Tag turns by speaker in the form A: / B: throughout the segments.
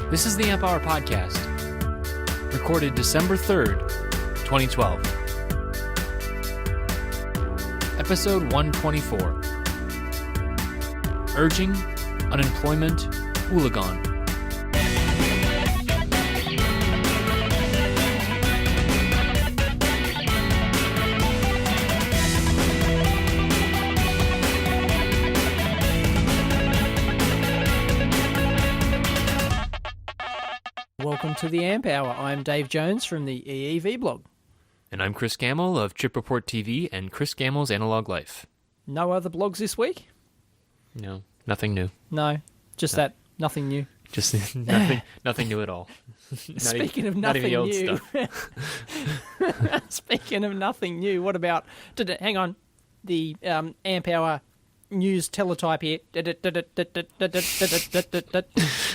A: This is the Amp Hour Podcast, recorded December 3rd, 2012. Episode 124. Urging Unemployment Ullagone.
B: Welcome to the Amp Hour. I'm Dave Jones from the EEV blog.
A: And I'm Chris Gamble of Chip Report TV and Chris Gamble's Analog Life.
B: No other blogs this week?
A: No, nothing new.
B: No, just that, nothing new.
A: Just nothing new at all.
B: Speaking of nothing
A: old
B: new.
A: stuff.
B: Speaking of nothing new, what about, hang on, the Amp Hour news teletype here.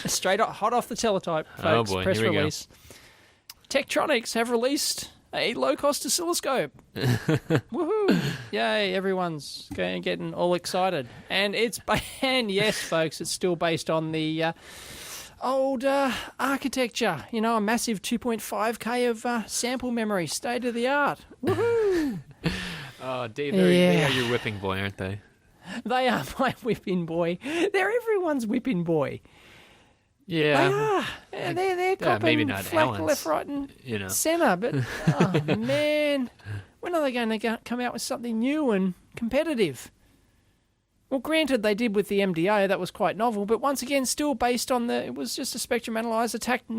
B: Straight hot off the teletype, folks.
A: Oh boy,
B: Press
A: here we
B: release. Tektronix have released a low-cost oscilloscope. Woohoo! Yay! Everyone's getting all excited, and yes, folks, it's still based on the old architecture. You know, a massive 2.5K of sample memory, state of the art. Woohoo!
A: Oh, Dave, they are your whipping boy, aren't they?
B: They are my whipping boy. They're everyone's whipping boy.
A: Yeah.
B: They are. They're copping
A: maybe not
B: flack
A: Alan's,
B: left, right, and centre. But, oh, man, when are they going to come out with something new and competitive? Well, granted, they did with the MDA. That was quite novel. But once again, still based on it was just a spectrum analyzer tacked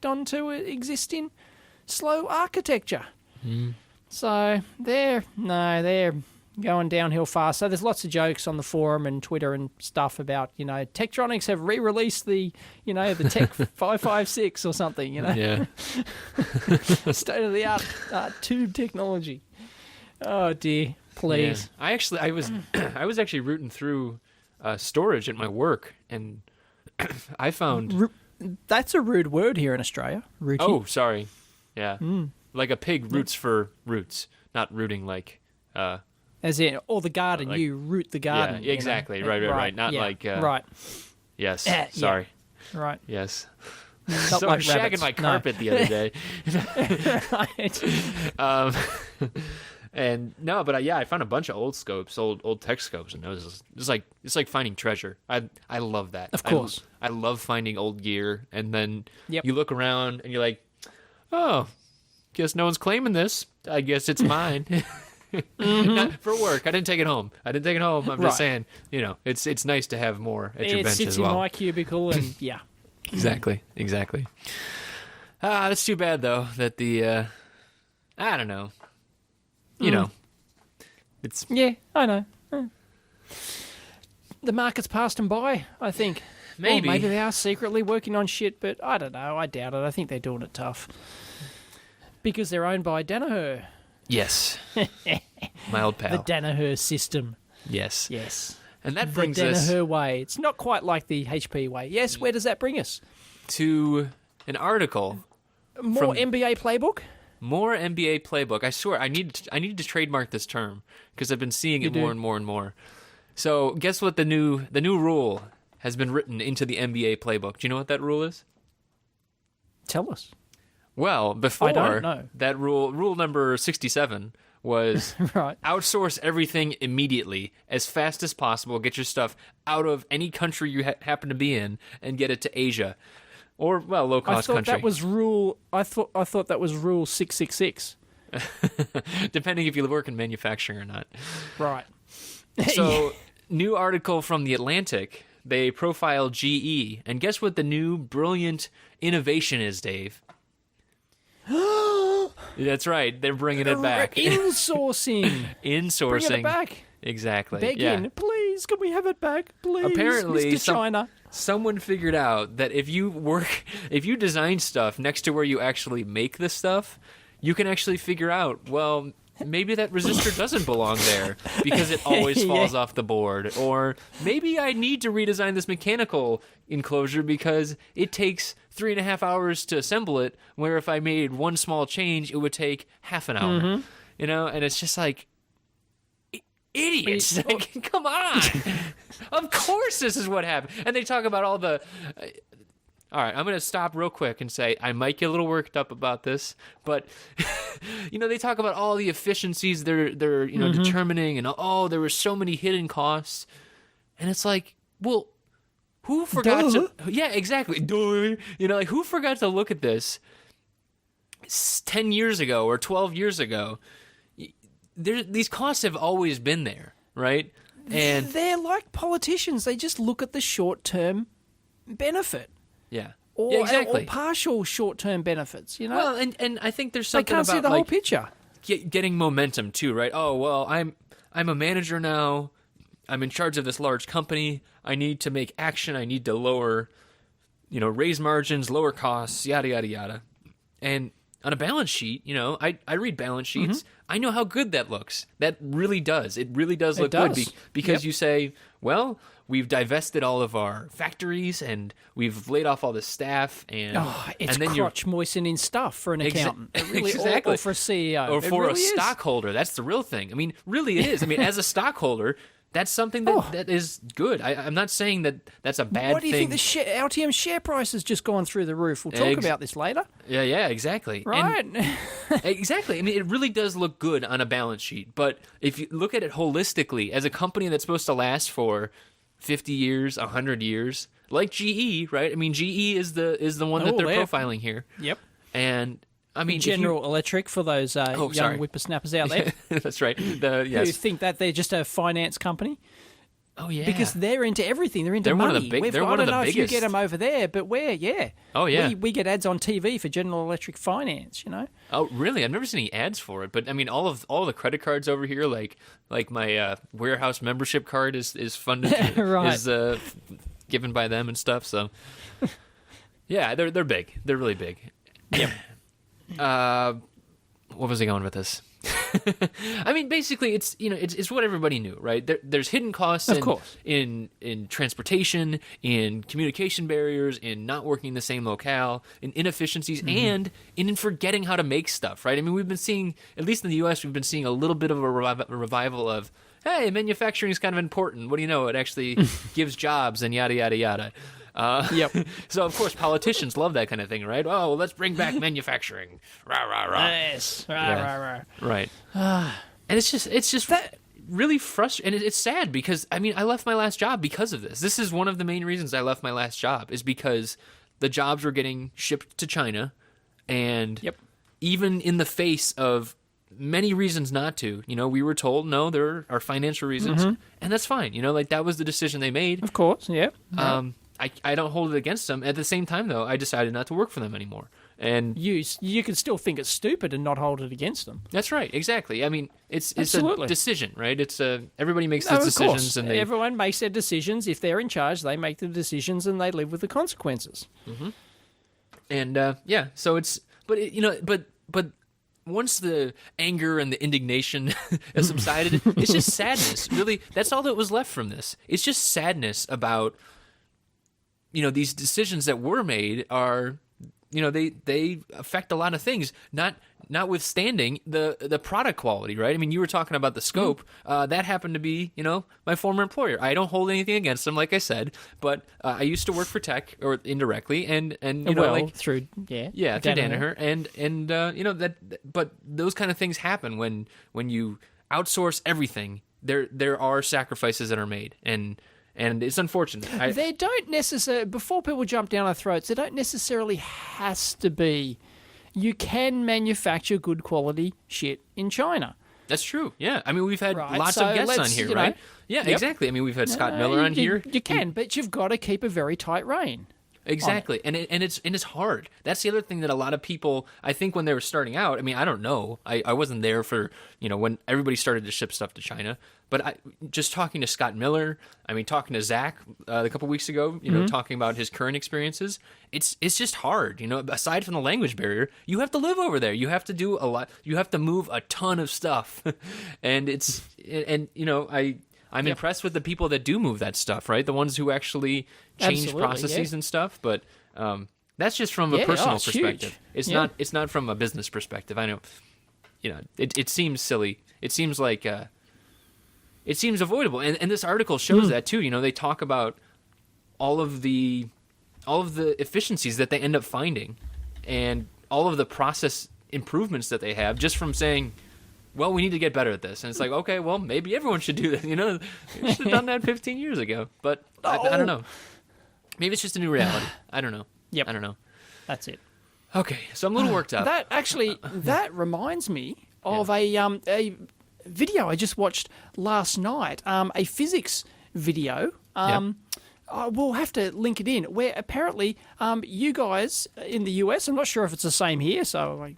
B: onto existing slow architecture.
A: Mm.
B: So they're going downhill fast. So there's lots of jokes on the forum and Twitter and stuff about, Tektronix have re-released the Tech 556 or something,
A: Yeah.
B: State-of-the-art tube technology. Oh, dear. Please.
A: Yeah. I was actually rooting through storage at my work, and I found...
B: That's a rude word here in Australia. Rooting.
A: Oh, sorry. Yeah. Like a pig roots for roots, not rooting like...
B: As in, or the garden,
A: like,
B: you root the garden.
A: Yeah, exactly. Right. Not like...
B: right.
A: Yes, sorry.
B: Yeah. Right.
A: Yes.
B: Not
A: So
B: like
A: I was shagging
B: rabbits.
A: my carpet the other day.
B: Right.
A: But I found a bunch of old scopes, old tech scopes, and it's like finding treasure. I love that.
B: Of course.
A: I love finding old gear, and then
B: Yep.
A: you look around and you're like, oh, guess no one's claiming this. I guess it's mine. Not for work. I didn't take it home. I'm just saying, it's nice to have more at your bench as well.
B: It sits in my cubicle, and yeah.
A: Exactly. That's too bad, though, that the, I don't know. It's...
B: Yeah, I know. The market's passed them by, I think.
A: Maybe.
B: Or maybe they are secretly working on shit, but I don't know. I doubt it. I think they're doing it tough. Because they're owned by Danaher.
A: Yes. My old pal.
B: The Danaher system.
A: Yes.
B: Yes.
A: And that brings
B: the
A: us...
B: Danaher way. It's not quite like the HP way. Yes, where does that bring us?
A: To an article.
B: More MBA playbook?
A: More MBA playbook. I swear, I need to trademark this term because I've been seeing it more and more and more. So, guess what the new rule has been written into the MBA playbook. Do you know what that rule is?
B: Tell us.
A: Well, before
B: I don't know.
A: that rule number 67 was
B: right.
A: Outsource everything immediately, as fast as possible. Get your stuff out of any country you happen to be in and get it to Asia. Or, well, low-cost country.
B: That was rule. I thought that was rule 666.
A: Depending if you work in manufacturing or not.
B: Right.
A: So, new article from The Atlantic. They profile GE. And guess what the new brilliant innovation is, Dave? That's right. They're bringing it back.
B: Insourcing.
A: Insourcing.
B: Bring it back.
A: Exactly.
B: Begging, please, can we have it back, please?
A: Apparently,
B: Mr. China.
A: Someone figured out that if you design stuff next to where you actually make the stuff, you can actually figure out, well, maybe that resistor doesn't belong there because it always falls off the board. Or maybe I need to redesign this mechanical enclosure because it takes 3.5 hours to assemble it, where if I made one small change, it would take half an hour.
B: Mm-hmm.
A: And it's just like... idiots. Like, come on. Of course this is what happened. And they talk about all the all right, I'm going to stop real quick and say I might get a little worked up about this, but they talk about all the efficiencies they're determining, and there were so many hidden costs, and it's like, well, who forgot to? Yeah, exactly. Duh. Who forgot to look at this 10 years ago or 12 years ago? These costs have always been there, right? And
B: they're like politicians. They just look at the short-term benefit.
A: Yeah.
B: Or,
A: exactly.
B: Or partial short-term benefits,
A: Well, and I think there's something
B: about... They can't see the whole picture.
A: Getting momentum, too, right? Oh, well, I'm a manager now. I'm in charge of this large company. I need to make action. I need to lower, raise margins, lower costs, yada, yada, yada. And on a balance sheet, I read balance sheets. Mm-hmm. I know how good that looks. That really does. It really does look good because you say, well, we've divested all of our factories and we've laid off all the staff. And
B: it's
A: and then
B: crotch moistening stuff for an accountant.
A: Exactly.
B: Or for a CEO.
A: Or for
B: really
A: a stockholder. That's the real thing. I mean, really it is. I mean, as a stockholder... That's something that is good. I'm not saying that that's a bad thing.
B: What do you think? Altium share price has just gone through the roof. We'll talk about this later.
A: Yeah, exactly.
B: Right.
A: Exactly. I mean, it really does look good on a balance sheet. But if you look at it holistically, as a company that's supposed to last for 50 years, 100 years, like GE, right? I mean, GE is the one that they're profiling here.
B: Yep.
A: And... I mean,
B: General Electric for those young whippersnappers out there.
A: That's right.
B: Who think that they're just a finance company.
A: Oh, yeah.
B: Because they're into everything. They're into money.
A: One of the big, they're one of the biggest.
B: I don't know if you get them over there, but yeah.
A: Oh, yeah.
B: We get ads on TV for General Electric Finance,
A: Oh, really? I've never seen any ads for it. But, I mean, all the credit cards over here, like my warehouse membership card is funded.
B: Right.
A: Is given by them and stuff. So, yeah, they're big. They're really big.
B: Yep.
A: What was I going with this? I mean, basically, it's what everybody knew, right? There's hidden costs in transportation, in communication barriers, in not working in the same locale, in inefficiencies, and in forgetting how to make stuff, right? I mean, we've been seeing, at least in the U.S., we've been seeing a little bit of a revival of, hey, manufacturing is kind of important. What do you know? It actually gives jobs and yada, yada, yada.
B: Yep.
A: So, of course, politicians love that kind of thing, right? Oh, well, let's bring back manufacturing. Rah, rah, rah.
B: Yes. Rah.
A: Right. And it's just that really frustrating. And it's sad because, I mean, I left my last job because of this. This is one of the main reasons I left my last job is because the jobs were getting shipped to China. And even in the face of many reasons not to, we were told, no, there are financial reasons. And that's fine. That was the decision they made.
B: Of course, yeah.
A: I don't hold it against them. At the same time, though, I decided not to work for them anymore. And
B: you can still think it's stupid and not hold it against them.
A: That's right, exactly. I mean, it's
B: Absolutely.
A: A decision, right? It's everybody makes their decisions, and
B: everyone makes their decisions. If they're in charge, they make the decisions and they live with the consequences.
A: Mm-hmm. And so it's but once the anger and the indignation has subsided, it's just sadness. Really, that's all that was left from this. It's just sadness about. These decisions that were made are, they affect a lot of things, notwithstanding the product quality, right? I mean, you were talking about the scope. That happened to be, my former employer. I don't hold anything against them, like I said, but I used to work for tech or indirectly, and
B: through
A: Danaher, and but those kind of things happen when you outsource everything. There are sacrifices that are made, and it's unfortunate.
B: They don't necessarily, before people jump down our throats, they don't necessarily has to be. You can manufacture good quality shit in China.
A: That's true, yeah. I mean, we've had lots of guests on here, right? Yeah, exactly. I mean, we've had Scott Miller on here.
B: You can, but you've got to keep a very tight rein.
A: Exactly, and it's hard. That's the other thing that a lot of people, I think, when they were starting out. I mean, I don't know. I wasn't there for when everybody started to ship stuff to China. But just talking to Scott Miller, I mean, talking to Zach a couple weeks ago, talking about his current experiences, it's just hard. Aside from the language barrier, you have to live over there. You have to do a lot. You have to move a ton of stuff, and I'm impressed with the people that do move that stuff, right? The ones who actually change processes and stuff. But that's just from a personal perspective.
B: Huge.
A: It's not from a business perspective. I know, it seems silly. It seems like it seems avoidable, and this article shows that too. They talk about all of the the efficiencies that they end up finding, and all of the process improvements that they have just from saying, well, we need to get better at this. And it's like, okay, well, maybe everyone should do that. You know, they should have done that 15 years ago. But I don't know. Maybe it's just a new reality. I don't know.
B: Yep.
A: I don't know.
B: That's it.
A: Okay, so I'm a little worked up.
B: That reminds me of a video I just watched last night, a physics video. We'll have to link it in, where apparently you guys in the US, I'm not sure if it's the same here, so,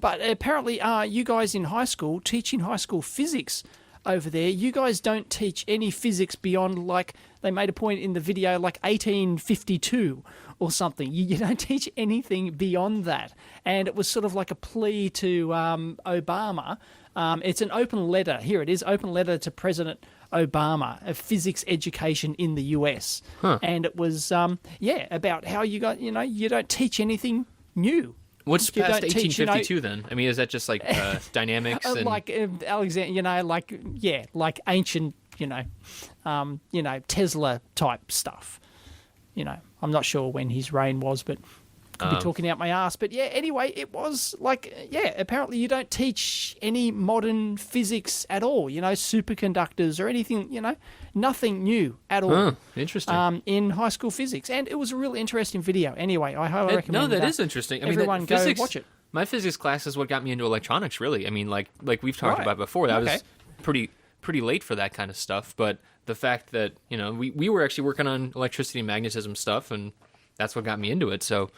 B: but apparently you guys in high school, teaching high school physics over there, you guys don't teach any physics beyond, like, they made a point in the video, like 1852 or something. You don't teach anything beyond that. And it was sort of like a plea to Obama. It's an open letter. Here it is, open letter to President Obama, a physics education in the US. And it was, about how you got, you don't teach anything new.
A: What's past 1852 then? I mean, is that just like dynamics? And...
B: Like Alexander, like ancient, Tesla type stuff. I'm not sure when his reign was, but could be talking out my ass. But yeah, anyway, it was like, apparently you don't teach any modern physics at all, superconductors or anything, nothing new at all.
A: Interesting.
B: In high school physics. And it was a really interesting video. Anyway, I highly recommend
A: that is interesting. I mean,
B: everyone go watch it.
A: My physics class is what got me into electronics, really. I mean, like we've talked about before, that was pretty late for that kind of stuff. But the fact that, we were actually working on electricity and magnetism stuff, and that's what got me into it. So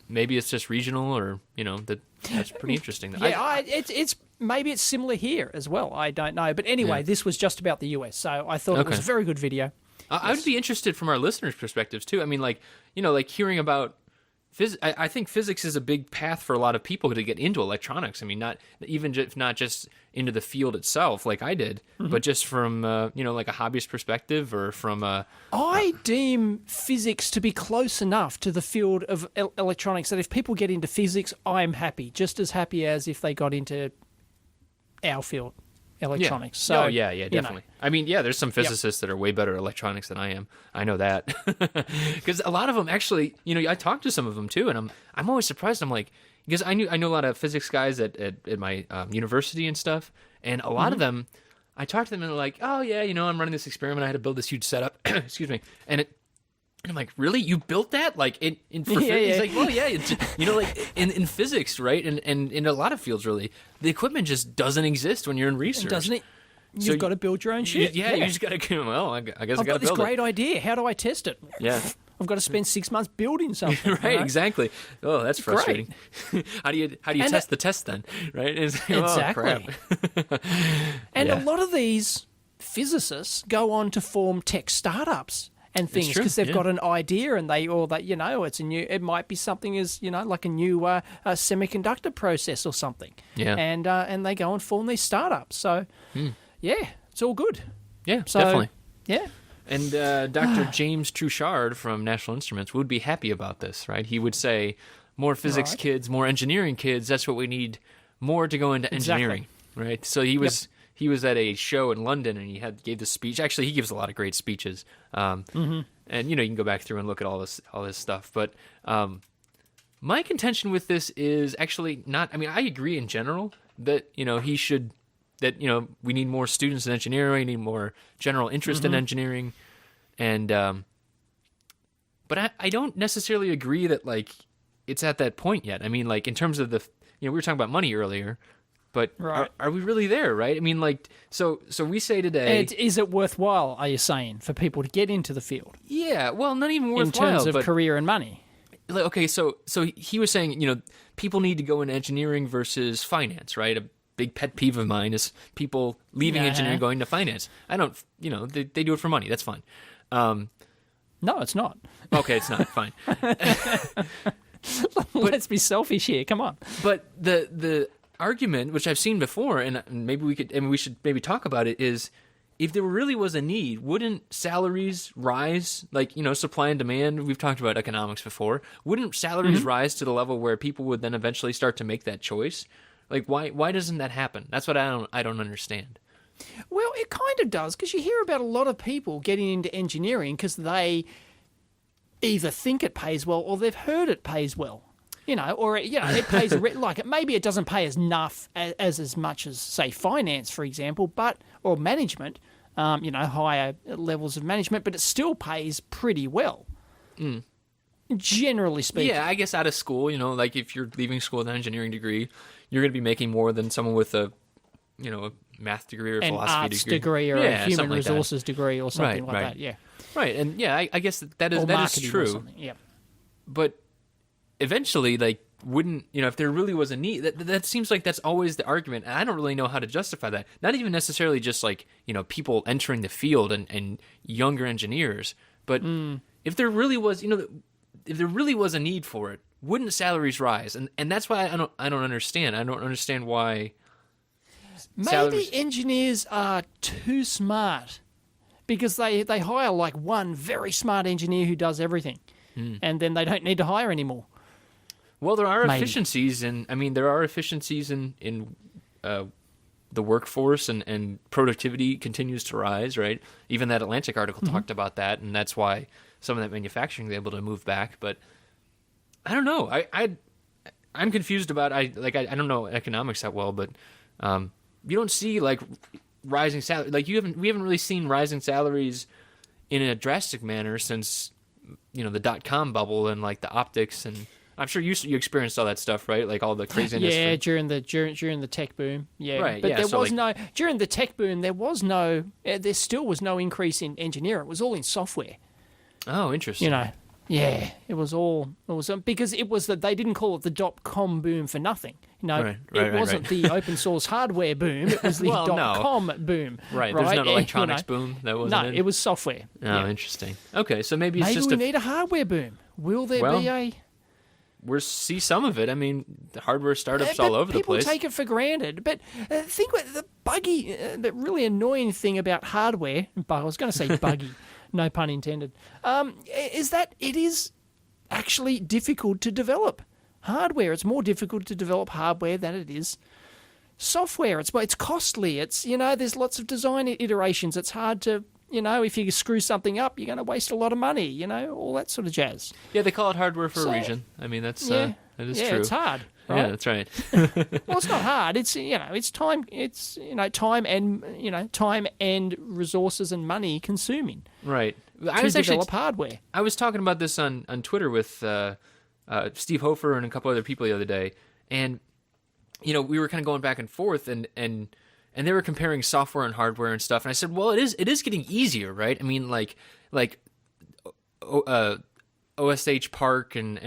A: maybe it's just regional, or, that's pretty interesting.
B: It's maybe it's similar here as well. I don't know. But anyway, this was just about the US, so I thought it was a very good video.
A: I would be interested from our listeners' perspectives, too. I mean, hearing about... I think physics is a big path for a lot of people to get into electronics. I mean, not just into the field itself, like I did, but just from like a hobbyist perspective, or from
B: I deem physics to be close enough to the field of electronics that if people get into physics, I'm happy, just as happy as if they got into our field. Electronics.
A: Yeah.
B: So,
A: definitely. I mean, there's some physicists that are way better at electronics than I am. I know that. Because a lot of them actually, I talked to some of them too, and I'm always surprised. I'm like, because I know a lot of physics guys at my university and stuff, and a lot of them, I talked to them and they're like, oh yeah, I'm running this experiment. I had to build this huge setup. Excuse me. And I'm like, really? You built that? Like in physics? He's like, well, yeah. It's, like in physics, right? And in a lot of fields, really, the equipment just doesn't exist when you're in research.
B: Doesn't it? You've got to build your own shit.
A: You just got to. Well, I guess I got to build it.
B: I've got this great idea. How do I test it?
A: Yeah.
B: I've got to spend 6 months building something.
A: Right, exactly. Oh, that's frustrating. how do you test the test then? Right?
B: Exactly. And a lot of these physicists go on to form tech startups and things because they've got an idea, and it might be something as like a new semiconductor process or something.
A: Yeah.
B: And they go and form these startups. So it's all good.
A: Yeah,
B: so,
A: definitely.
B: Yeah.
A: And Dr. James Truchard from National Instruments would be happy about this, right? He would say, more physics kids, more engineering kids, that's what we need, more to go into engineering, right? So he was at a show in London, and he gave this speech. Actually, he gives a lot of great speeches. And, you can go back through and look at all this stuff. But my contention with this is actually not, I mean, I agree in general that, we need more students in engineering, we need more general interest in engineering. And, but I don't necessarily agree that, like, it's at that point yet. I mean, like, in terms of we were talking about money earlier, but are we really there, right? I mean, like, so we say today...
B: And is it worthwhile, are you saying, for people to get into the field?
A: Yeah, well, not even worthwhile.
B: In terms of career and money.
A: Okay, so he was saying, people need to go into engineering versus finance, right? A big pet peeve of mine is people leaving engineering going to finance. I don't, they do it for money. That's fine.
B: No, it's not.
A: Okay, it's not. Fine.
B: Let's be selfish here. Come on.
A: But the argument, which I've seen before, and maybe we should maybe talk about it, is if there really was a need, wouldn't salaries rise? Like, supply and demand. We've talked about economics before. Wouldn't salaries rise to the level where people would then eventually start to make that choice? Like, why doesn't that happen? That's what I don't understand.
B: Well, it kind of does, because you hear about a lot of people getting into engineering because they either think it pays well or they've heard it pays well. Or it pays maybe it doesn't pay as much as, say, finance, for example, or management, higher levels of management, but it still pays pretty well. Generally speaking.
A: Yeah, I guess out of school, like if you're leaving school with an engineering degree, you're going to be making more than someone with a math degree or philosophy
B: arts degree or a human resources degree or something like that. Yeah.
A: Right, and yeah, I guess that is true.
B: Yeah.
A: But eventually, like, wouldn't if there really was a need? That seems like that's always the argument, and I don't really know how to justify that. Not even necessarily just like people entering the field and younger engineers, but if there really was if there really was a need for it, wouldn't salaries rise? And that's why I don't understand. I don't understand why.
B: Maybe engineers are too smart because they hire like one very smart engineer who does everything, and then they don't need to hire anymore.
A: Well, there are efficiencies, and there are efficiencies in the workforce, and productivity continues to rise, right? Even that Atlantic article talked about that, and that's why some of that manufacturing is able to move back. But I don't know. I'm confused about I don't know economics that well, but you don't see like rising salary. Like we haven't really seen rising salaries in a drastic manner since the .com bubble and like the optics, and I'm sure you experienced all that stuff, right? Like all the craziness.
B: Yeah, during the tech boom. Yeah,
A: right.
B: But
A: yeah,
B: there was no during the tech boom. There still was no increase in engineering. It was all in software.
A: Oh, interesting.
B: Yeah, it was because it was that they didn't call it the .com boom for nothing. It wasn't the open source hardware boom. It was the .com boom.
A: Right. There's no electronics boom. That wasn't it.
B: It was software.
A: Oh, interesting. Okay, so maybe it's just
B: we need a hardware boom. Will there be a?
A: We'll see some of it. The hardware startups all over the place.
B: People take it for granted. But think what the buggy, the really annoying thing about hardware. I was going to say buggy. No pun intended, is that it is actually difficult to develop hardware. It's more difficult to develop hardware than it is software. It's costly. It's there's lots of design iterations. It's hard to if you screw something up, you're going to waste a lot of money. All that sort of jazz.
A: Yeah, they call it hardware for a reason. That is true.
B: Yeah, it's hard. Right?
A: Yeah, that's right.
B: Well, it's not hard. It's it's time. It's time and resources and money consuming.
A: Right.
B: To develop hardware.
A: I was talking about this on Twitter with Steve Hofer and a couple other people the other day, and we were kind of going back and forth, and they were comparing software and hardware and stuff, and I said, well, it is getting easier, right? OSH Park and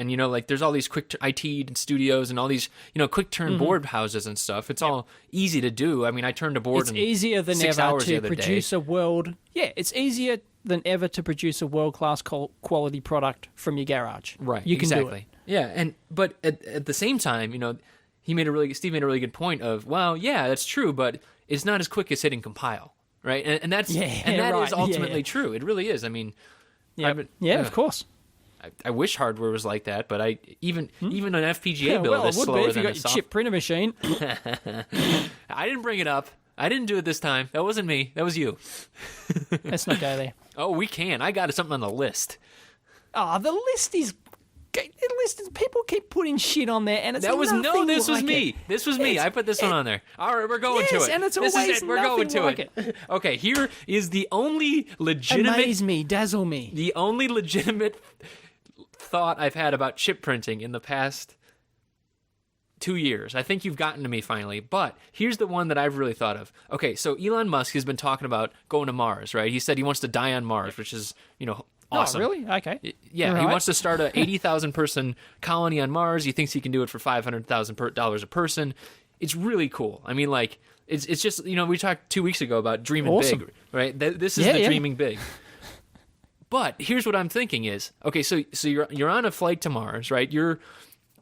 A: there's all these quick IT studios and all these quick turn board houses and stuff. It's all easy to do. I turned a board. It's
B: easier than ever to produce a world. Yeah, it's easier than ever to produce a world class quality product from your garage.
A: Right,
B: you can
A: exactly.
B: do it.
A: Yeah, but at the same time, Steve made a really good point of, well, yeah, that's true, but it's not as quick as hitting compile, right? And that is ultimately true. It really is.
B: Of course.
A: I wish hardware was like that, but even an FPGA build is slower
B: if you got your chip printer machine.
A: I didn't bring it up. I didn't do it this time. That wasn't me. That was you.
B: Let's not go there.
A: Oh, we can. I got something on the list.
B: Oh, the list is. People keep putting shit on there, and it's
A: this was me.
B: It.
A: This was me. I put this one on there. All right, we're going to it.
B: And it's always this is it.
A: We're going to
B: like
A: it. Okay, here is the only legitimate.
B: Amaze me, dazzle me.
A: The only legitimate thought I've had about chip printing in the past 2 years. I think you've gotten to me finally, but here's the one that I've really thought of. Okay, so Elon Musk has been talking about going to Mars, right? He said he wants to die on Mars, which is, awesome.
B: Oh, really? Okay.
A: Yeah, he wants to start a 80,000 person colony on Mars. He thinks he can do it for $500,000 a person. It's really cool. It's just, we talked 2 weeks ago about dreaming big, right? This is dreaming big. But here's what I'm thinking is, okay, so you're on a flight to Mars, right? You're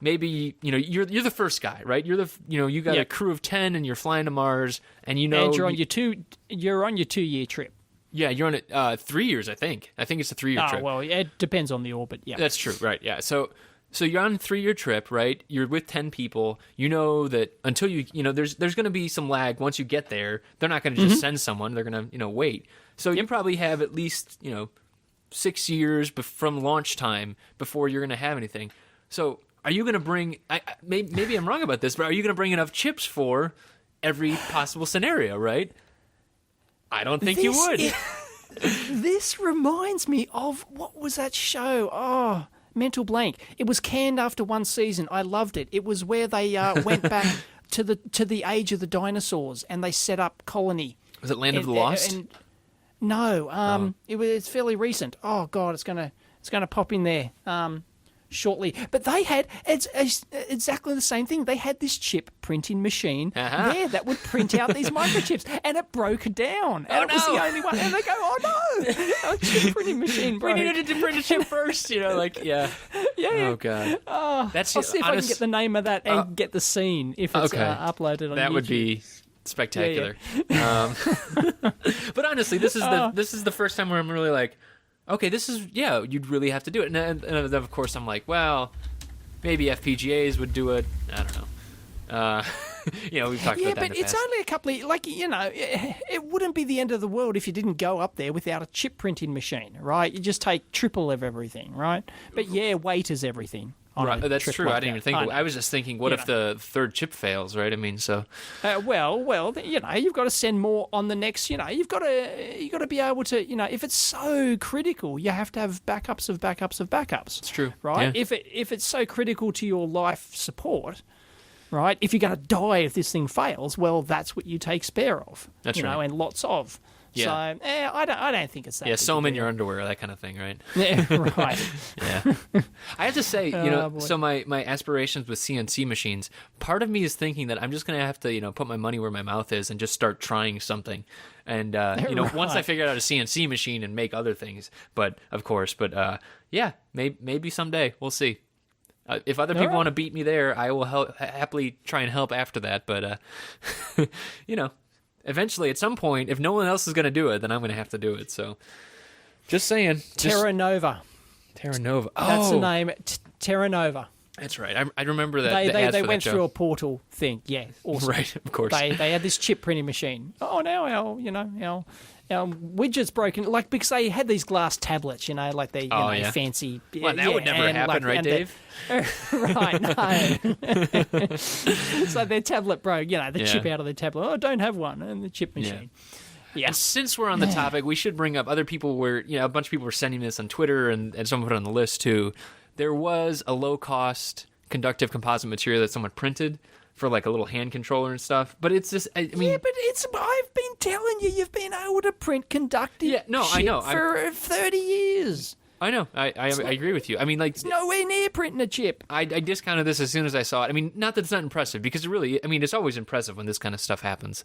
A: maybe, you're the first guy, right? You got a crew of 10 and you're flying to Mars, and you're on
B: your 2 year trip.
A: Yeah, you're on it 3 years, I think. I think it's a 3 year trip.
B: Oh, well, it depends on the orbit, yeah.
A: That's true, right, yeah. So you're on a 3 year trip, right? You're with 10 people. You know that until there's going to be some lag once you get there. They're not going to just send someone. They're going to, wait. So you probably have at least, 6 years from launch time before you're going to have anything. So are you going to bring, maybe I'm wrong about this, but are you going to bring enough chips for every possible scenario, right? I don't think you would.
B: This reminds me of, what was that show? Oh, mental blank. It was canned after one season. I loved it. It was where they went back to the age of the dinosaurs and they set up colony.
A: Was it Land of the Lost?
B: No, it's fairly recent. Oh God, it's gonna pop in there shortly. But they had it's exactly the same thing. They had this chip printing machine there that would print out these microchips, and it broke down. And it was the only one. And they go, "Oh no, our chip printing machine broke."
A: We needed to print a chip first, yeah. Oh God.
B: I'll see if I can get the name of that and get the scene if it's uploaded on
A: that
B: YouTube.
A: Would be spectacular. But honestly, this is the first time where I'm really like, okay, you'd really have to do it. And of course, I'm like, well, maybe FPGAs would do it. I don't know. We've talked about that in the past. Yeah, but
B: it's only a couple of, it wouldn't be the end of the world if you didn't go up there without a chip printing machine, right? You just take triple of everything, right? But weight is everything.
A: Right, that's true. I didn't even think. I was just thinking, what if the third chip fails? Right? I mean, so.
B: Well, you've got to send more on the next. You've got to be able to. If it's so critical, you have to have backups of backups of backups.
A: It's true,
B: right?
A: Yeah.
B: If it's so critical to your life support, right? If you're going to die if this thing fails, well, that's what you take spare of.
A: That's right,
B: and lots of.
A: Yeah.
B: So, I don't think it's that.
A: Yeah, sew them in your underwear, that kind of thing, right?
B: Yeah, right.
A: Yeah. I have to say, so my aspirations with CNC machines, part of me is thinking that I'm just going to have to, put my money where my mouth is and just start trying something. And, once I figure out a CNC machine and make other things, maybe someday, we'll see. If other people want to beat me there, I will happily try and help after that. But, eventually, at some point, if no one else is going to do it, then I'm going to have to do it. So, just saying.
B: Terra Nova.
A: Oh,
B: that's the name. Terra Nova.
A: That's right. I remember that.
B: They went through a portal thing. Yeah, awesome.
A: Right, of course.
B: They had this chip printing machine. Oh, now our widget's broken. Because they had these glass tablets. Fancy.
A: Well, that would never happen, right, Dave?
B: Right. No. So their tablet broke. The chip out of their tablet. Oh, don't have one. And the chip machine. Yeah.
A: And since we're on the topic, we should bring up other people where, a bunch of people were sending this on Twitter and someone put it on the list too. There was a low-cost conductive composite material that someone printed for a little hand controller and stuff. But it's just, I mean...
B: Yeah, but I've been telling you, you've been able to print conductive shit
A: I know.
B: For 30 years.
A: I know. I agree with you. I mean,
B: it's nowhere near printing a chip.
A: I discounted this as soon as I saw it. I mean, not that it's not impressive, because it's always impressive when this kind of stuff happens.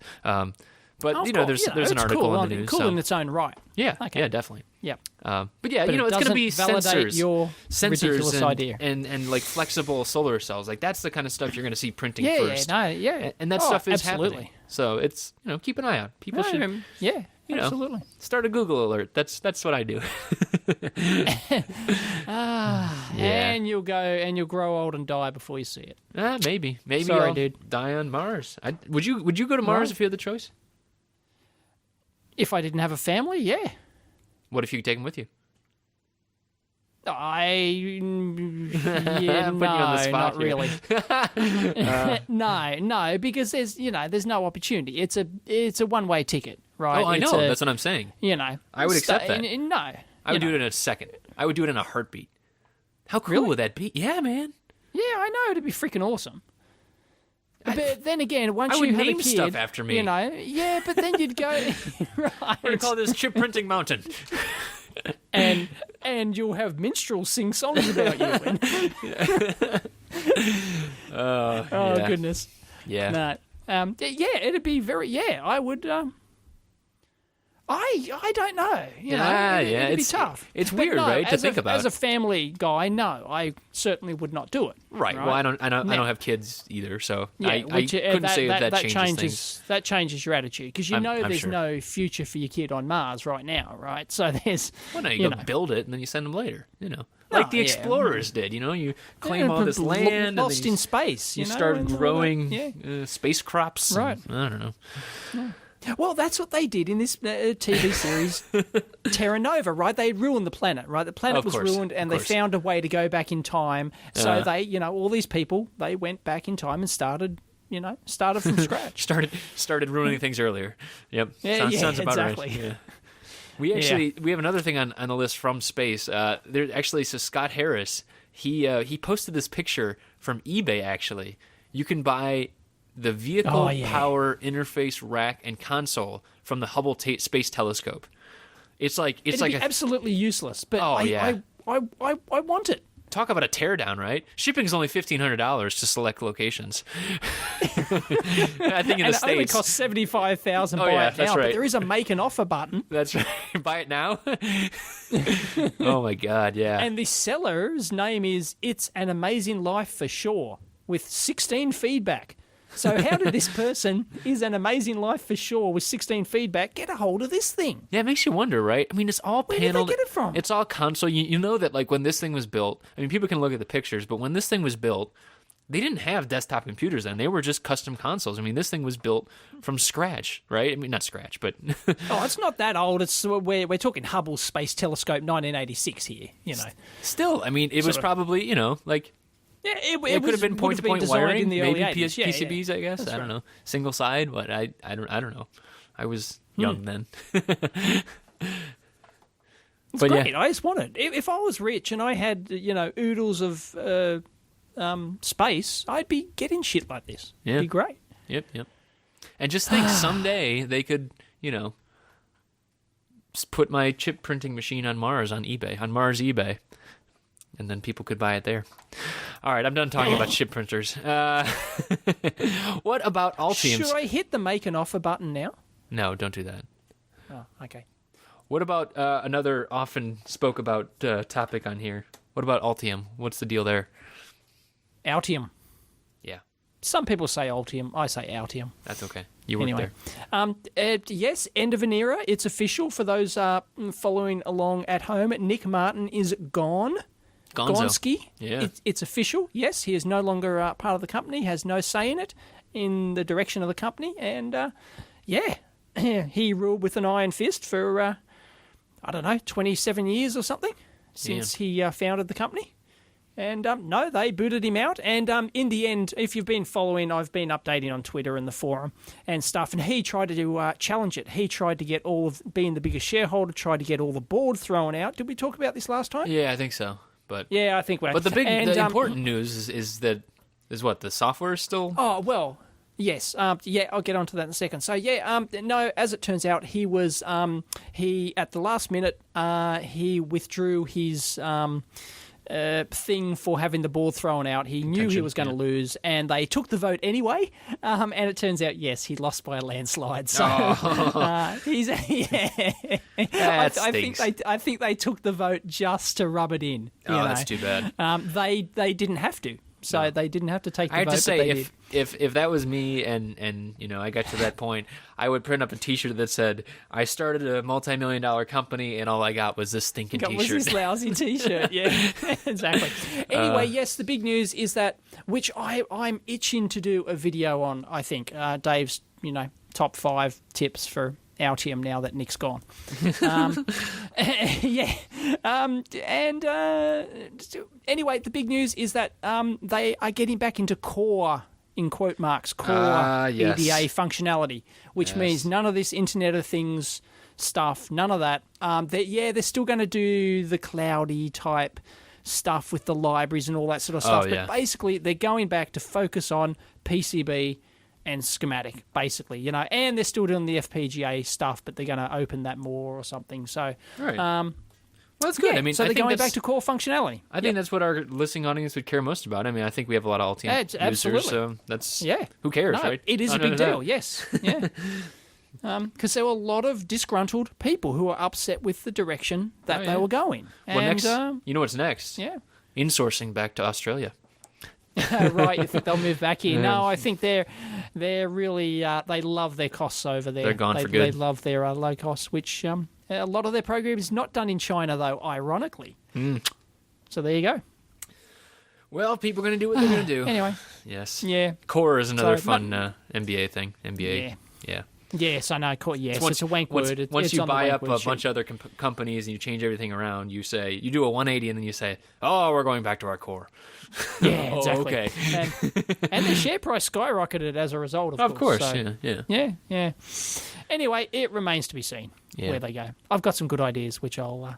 A: But, there's an article in the news.
B: Cool in its own right.
A: Yeah,
B: okay.
A: Yeah, definitely.
B: Yeah.
A: But it's going to be sensors.
B: Your ridiculous idea.
A: And flexible solar cells. That's the kind of stuff you're going to see printing first. And that stuff is happening. So it's, keep an eye out. People should...
B: absolutely.
A: Start a Google alert. That's what I do.
B: And you'll grow old and die before you see it.
A: Maybe.
B: Sorry,
A: I'll
B: dude.
A: Die on Mars. Would you go to Mars if you had the choice?
B: If I didn't have a family, yeah.
A: What if you could take them with you?
B: Not really. No, because there's no opportunity. It's a one-way ticket, right?
A: Oh, I know. That's what I'm saying. I would accept that.
B: No,
A: I would do it in a second. I would do it in a heartbeat. How cool would that be? Yeah, man.
B: Yeah, I know. It'd be freaking awesome. But then again, once you have a kid,
A: stuff after me.
B: But then you'd go. Right.
A: We're gonna call this Chip Printing Mountain.
B: and you'll have minstrels sing songs about you. Goodness.
A: Yeah.
B: No. It'd be very. Yeah, I would. I don't know. It'd be tough.
A: It's weird, right? To think about.
B: As a family guy, no, I certainly would not do it.
A: Right. Well, I don't have kids either, so I couldn't say that changes things.
B: That changes your attitude because there's sure. No future for your kid on Mars right now, right? So there's.
A: Well, no, you go build it and then you send them later. Like the explorers did, you claim all this land,
B: lost in space.
A: You start growing space crops.
B: Right.
A: I don't know.
B: Yeah. Well, that's what they did in this TV series, Terra Nova, right? They ruined the planet, right? The planet was ruined, and they found a way to go back in time. So they, all these people, they went back in time and started from scratch.
A: started ruining things earlier. Yep. Sounds about
B: exactly.
A: right. Yeah. We have another thing on the list from space. So Scott Harris, he posted this picture from eBay. Actually, you can buy the vehicle power interface rack and console from the Hubble Space Telescope. It'd be absolutely useless, but I want it. Talk about a teardown, right? Shipping is only $1,500 to select locations. I think in the States.
B: It only costs $75,000 buy it now, but there is a make an offer button.
A: That's right. Buy it now? Oh, my God, yeah.
B: And the seller's name is It's an Amazing Life for Sure, with 16 feedback. So how did this person, is an amazing life for sure, with 16 feedback, get a hold of this thing?
A: Yeah, it makes you wonder, right? I mean, it's all paneled.
B: Where did they get it from?
A: It's all console. You know that, like, when this thing was built, I mean, people can look at the pictures, but when this thing was built, they didn't have desktop computers then. They were just custom consoles. I mean, this thing was built from scratch, right? I mean, not scratch, but...
B: it's not that old. We're talking Hubble Space Telescope 1986 here,
A: Still, I mean, it was probably, like...
B: Yeah,
A: it could have been point-to-point wiring,
B: in the early
A: maybe
B: 80s.
A: PCBs, I guess. I don't know. Single side, but I don't know. I was young then.
B: It's great. Yeah. I just want it. If I was rich and I had, oodles of space, I'd be getting shit like this. Yeah. It'd be great.
A: Yep. And just think, someday they could, put my chip printing machine on Mars eBay. And then people could buy it there. All right, I'm done talking about chip printers. What about Altium?
B: Should I hit the make an offer button now?
A: No, don't do that.
B: Oh, okay.
A: What about another often spoke about topic on here? What about Altium? What's the deal there?
B: Altium.
A: Yeah.
B: Some people say Altium. I say Altium.
A: That's okay. You work
B: there. Yes, end of an era. It's official for those following along at home. Nick Martin is gone. Gonski.
A: Yeah.
B: It's official. Yes, he is no longer part of the company, has no say in it, in the direction of the company. And, he ruled with an iron fist for, 27 years or something since he founded the company. And, no, they booted him out. And in the end, if you've been following, I've been updating on Twitter and the forum and stuff, and he tried to challenge it. He tried to get being the biggest shareholder, tried to get all the board thrown out. Did we talk about this last time?
A: Yeah, I think so. But
B: yeah, I think we're...
A: But the important news is that the software is still...
B: Oh, well, yes. I'll get onto that in a second. So, no, as it turns out, he was... at the last minute, he withdrew his... thing for having the board thrown out. He knew he was going to lose, and they took the vote anyway. And it turns out, yes, he lost by a landslide. So he's I think they took the vote just to rub it in.
A: That's too bad.
B: They didn't have to. So they didn't have to take the vote.
A: I have to say, if that was me and I got to that point, I would print up a T-shirt that said, "I started a multi-million-dollar company and all I got was this stinking T-shirt."
B: Was this lousy T-shirt? Yeah, exactly. Anyway, yes, the big news is that, which I'm itching to do a video on. I think Dave's top 5 tips for Altium now that Nick's gone. Anyway, the big news is that they are getting back into core, in quote marks, EDA functionality, which means none of this Internet of Things stuff, none of that. They're still going to do the cloudy type stuff with the libraries and all that sort of stuff. But basically, they're going back to focus on PCB and schematic, basically, and they're still doing the FPGA stuff, but they're going to open that more or something. So,
A: right. Well, that's good.
B: Yeah,
A: I mean,
B: so they're going back to core functionality.
A: I think that's what our listening audience would care most about. I mean, I think we have a lot of Altium users, so that's who cares, right?
B: It is a big deal. Yes, yeah. Because there were a lot of disgruntled people who were upset with the direction that they were going.
A: Well, next, you know what's next?
B: Yeah,
A: insourcing back to Australia.
B: Right, you think they'll move back here? No, I think they're really they love their costs over there.
A: They're gone for good.
B: They love their low costs, which a lot of their program is not done in China, though. Ironically, so there you go.
A: Well, people are going to do what they're going to do.
B: Anyway,
A: yes,
B: yeah.
A: Core is another fun MBA thing. MBA, yeah.
B: Yes, I know. Yes, it's a wank word.
A: Once
B: it's
A: you
B: on the
A: buy
B: wank
A: up
B: word
A: a
B: sheet.
A: bunch of other companies and you change everything around, you do a 180 and then you say, "Oh, we're going back to our core."
B: Yeah,
A: Oh,
B: exactly.
A: okay.
B: And the share price skyrocketed as a result,
A: Of course,
B: so- Yeah. Anyway, it remains to be seen where they go. I've got some good ideas, which I'll,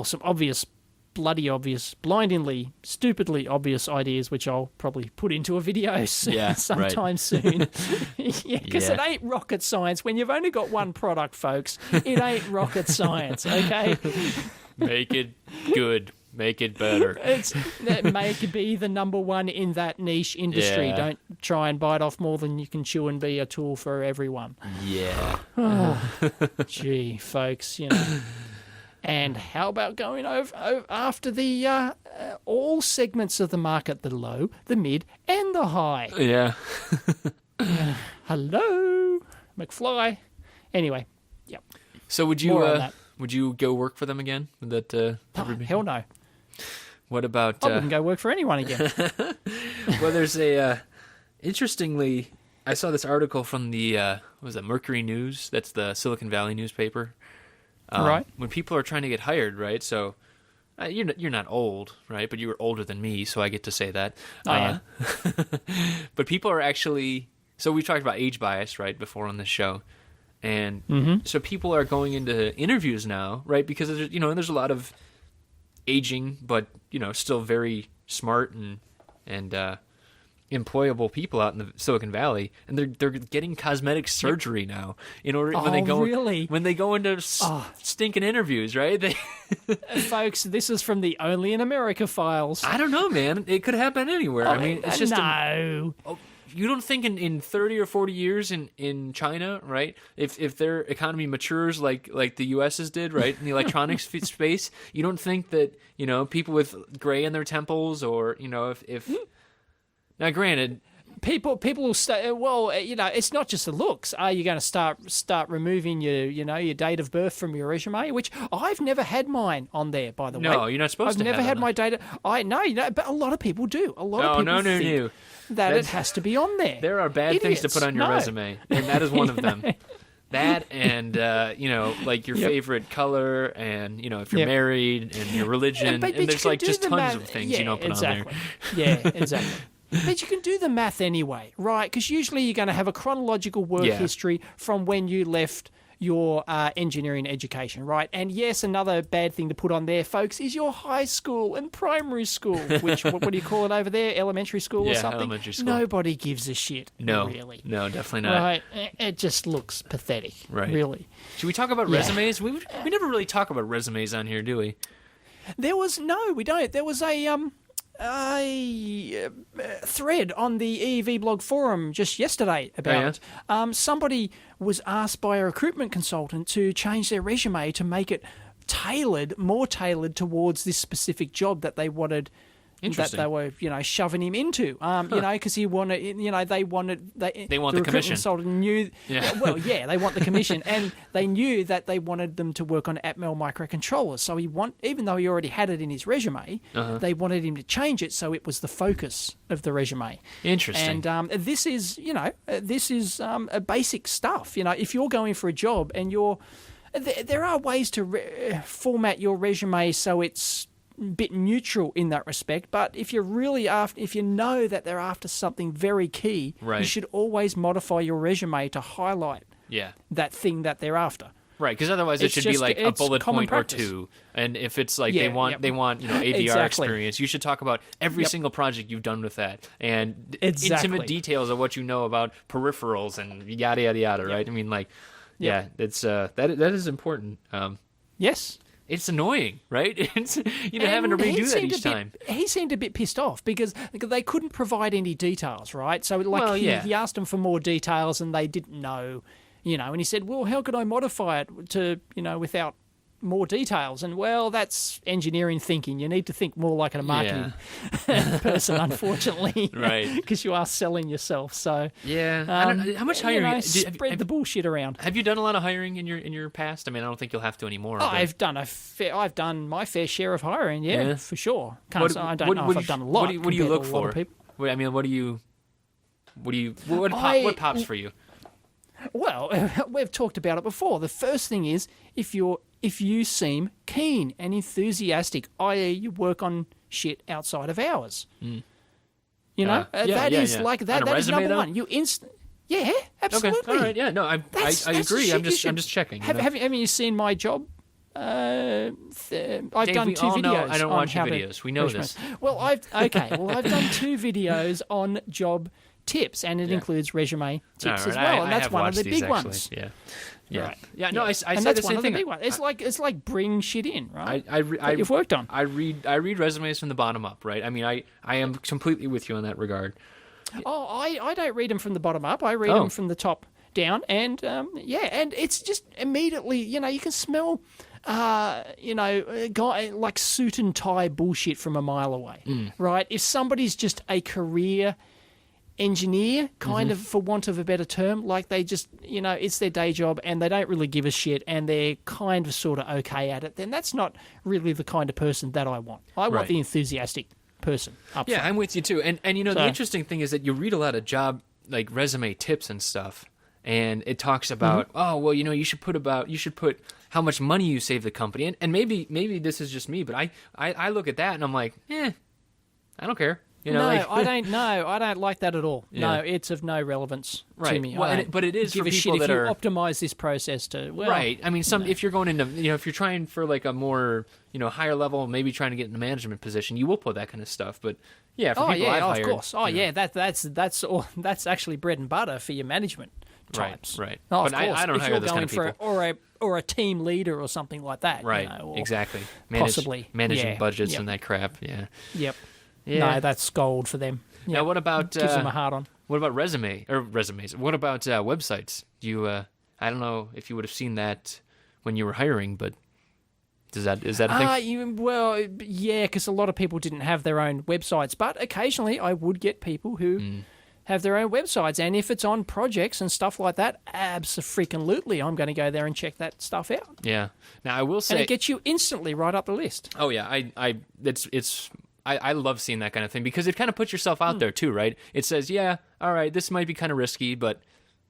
B: some obvious, bloody obvious, blindingly, stupidly obvious ideas, which I'll probably put into a video sometime soon. Because it ain't rocket science. When you've only got one product, folks, it ain't rocket science, okay?
A: Make it good. Make it better.
B: Make it be the number one in that niche industry.
A: Yeah.
B: Don't try and bite off more than you can chew and be a tool for everyone.
A: Yeah.
B: Gee, folks, And how about going over after the all segments of the market, the low, the mid, and the high?
A: Yeah.
B: Hello, McFly. Anyway, yep.
A: So would
B: More on that.
A: you go work for them again? Would that
B: Hell no.
A: What about
B: I wouldn't go work for anyone again.
A: well, there's a interestingly, I saw this article from the what was it, Mercury News? That's the Silicon Valley newspaper.
B: Right.
A: When people are trying to get hired, right? So you're not old, right? But you were older than me, so I get to say that.
B: I am.
A: But people are actually. So we talked about age bias, right, before on this show, and so people are going into interviews now, right? Because there's a lot of aging, but still very smart and employable people out in the Silicon Valley, and they're getting cosmetic surgery now in order when they go into stinking interviews, right?
B: Folks, this is from the Only in America files.
A: I don't know, man. It could happen anywhere. I mean, it's just
B: no.
A: you don't think in 30 or 40 years in China, right? If their economy matures like the US's did, right, in the electronics space, you don't think that people with gray in their temples, or if now granted,
B: people will stay. Well, it's not just the looks. Are you going to start removing your date of birth from your resume? Which I've never had mine on there, by the way.
A: No, you're not supposed to.
B: I've never
A: have
B: had my data. But a lot of people do. A lot of people think that it has to be on there.
A: There are bad things to put on your resume, and that is one of them. That and like your favorite color, and if you're married, and your religion,
B: but
A: and there's just tons
B: math.
A: of things put on there.
B: Yeah, exactly. But you can do the math anyway, right? Because usually you're going to have a chronological work history from when you left your engineering education, right? And yes, another bad thing to put on there, folks, is your high school and primary school, which, what do you call it over there? Elementary school or something?
A: Elementary school.
B: Nobody gives a shit, really.
A: No, definitely not.
B: Right? It just looks pathetic,
A: right?
B: Really.
A: Should we talk about resumes? We never really talk about resumes on here, do we?
B: We don't. There was a thread on the EV blog forum just yesterday about somebody was asked by a recruitment consultant to change their resume to make it more tailored towards this specific job that they wanted. That they were, shoving him into, because he wanted, they want the
A: commission.
B: Consultant knew, they want the commission, and they knew that they wanted them to work on Atmel microcontrollers. So even though he already had it in his resume, they wanted him to change it so it was the focus of the resume.
A: Interesting.
B: And this is a basic stuff. If you're going for a job and there are ways to format your resume so it's bit neutral in that respect, but if you're really if you know that they're after something very key, you should always modify your resume to highlight that thing that they're after.
A: Right, because otherwise it should be like a bullet point practice. Or two. And if it's like they want AVR experience, you should talk about every single project you've done with that, and intimate details of what you know about peripherals and yada yada yada. Right? I mean, it's that is important.
B: Yes.
A: It's annoying, right? It's having to redo that each time.
B: He seemed a bit pissed off because they couldn't provide any details, right? So he asked them for more details and they didn't know, and he said, well, how could I modify it to, without more details? And that's engineering thinking. You need to think more like a marketing person, unfortunately,
A: right?
B: Because you are selling yourself. So
A: how much hiring?
B: Spread the bullshit around.
A: Have you done a lot of hiring in your past? I mean, I don't think you'll have to anymore.
B: I've done my fair share of hiring, for sure. I don't know if I've done a lot.
A: What do you look for? What pops for you?
B: Well, we've talked about it before. The first thing is if you seem keen and enthusiastic, i.e., you work on shit outside of hours. You know, that is
A: On a
B: that is
A: resume,
B: number
A: though?
B: one. Yeah, absolutely.
A: Okay. All right. Yeah. No, I
B: That's
A: agree.
B: the
A: I'm
B: shit you
A: just checking.
B: Haven't you seen my job? I've
A: Dave,
B: done
A: we
B: 2
A: all
B: videos.
A: know I don't
B: on
A: watch your
B: how to
A: videos. We know this.
B: Well, I've done 2 videos on job tips, and it includes resume tips
A: All
B: as
A: right,
B: well,
A: I
B: and that's
A: have
B: one of the
A: watched these,
B: big
A: actually.
B: ones.
A: Yeah.
B: Right.
A: Yeah. No, I
B: and
A: say
B: that's
A: the
B: one
A: same
B: of the
A: thing.
B: big ones. It's like bring shit in, right?
A: I
B: you've worked on.
A: I read resumes from the bottom up, right? I mean, I am completely with you in that regard.
B: Oh, I don't read them from the bottom up. I read them from the top down, and and it's just immediately, you can smell, a guy like suit and tie bullshit from a mile away, right? If somebody's just a career engineer, kind of, for want of a better term, like they just, it's their day job and they don't really give a shit and they're kind of sort of okay at it, then that's not really the kind of person that I want. I want the enthusiastic person up front.
A: I'm with you too. And the interesting thing is that you read a lot of job like resume tips and stuff, and it talks about you should put how much money you save the company, and maybe this is just me, but I look at that and I'm like, I don't care.
B: I don't know. I don't like that at all.
A: Yeah.
B: No, it's of no relevance to me.
A: Well, but it is
B: give
A: for
B: a
A: people
B: shit
A: that
B: if
A: are
B: you optimize this process to
A: right. I mean, if you're going into if you're trying for like a more higher level, maybe trying to get in a management position, you will put that kind of stuff. But for people I've hired,
B: of course. That's actually bread and butter for your management types.
A: Right.
B: Oh,
A: but
B: of course.
A: I don't
B: if
A: hire
B: you're
A: those
B: going
A: kind of people.
B: or a team leader or something like that.
A: Right.
B: Or
A: Exactly.
B: Possibly
A: managing budgets and that crap. Yeah.
B: Yep.
A: Yeah.
B: No, that's gold for them.
A: Now, what about
B: gives them a hard on?
A: What about resumes? What about websites? I don't know if you would have seen that when you were hiring, but is that a thing?
B: Because a lot of people didn't have their own websites, but occasionally I would get people who have their own websites, and if it's on projects and stuff like that, abso-freaking-lutely, I'm going to go there and check that stuff out.
A: Yeah. Now I will say,
B: and it gets you instantly right up the list.
A: Oh yeah, I love seeing that kind of thing because it kind of puts yourself out there too, right? It says, yeah, all right, this might be kind of risky, but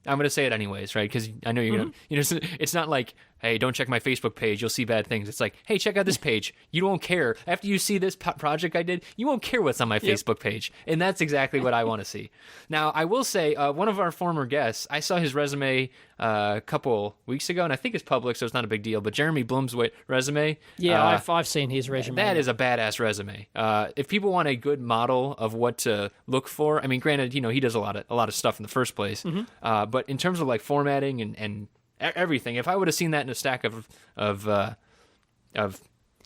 A: I'm going to say it anyways, right? Because I know you're going to, it's not like, hey, don't check my Facebook page, you'll see bad things. It's like, hey, check out this page. You won't care. After you see this project I did, you won't care what's on my Facebook page. And that's exactly what I want to see. Now, I will say, one of our former guests, I saw his resume a couple weeks ago, and I think it's public, so it's not a big deal, but Jeremy Blum's resume.
B: Yeah, I've seen his resume.
A: That is a badass resume. If people want a good model of what to look for, I mean, granted, he does a lot of stuff in the first place, but in terms of like formatting and everything, if I would have seen that in a stack of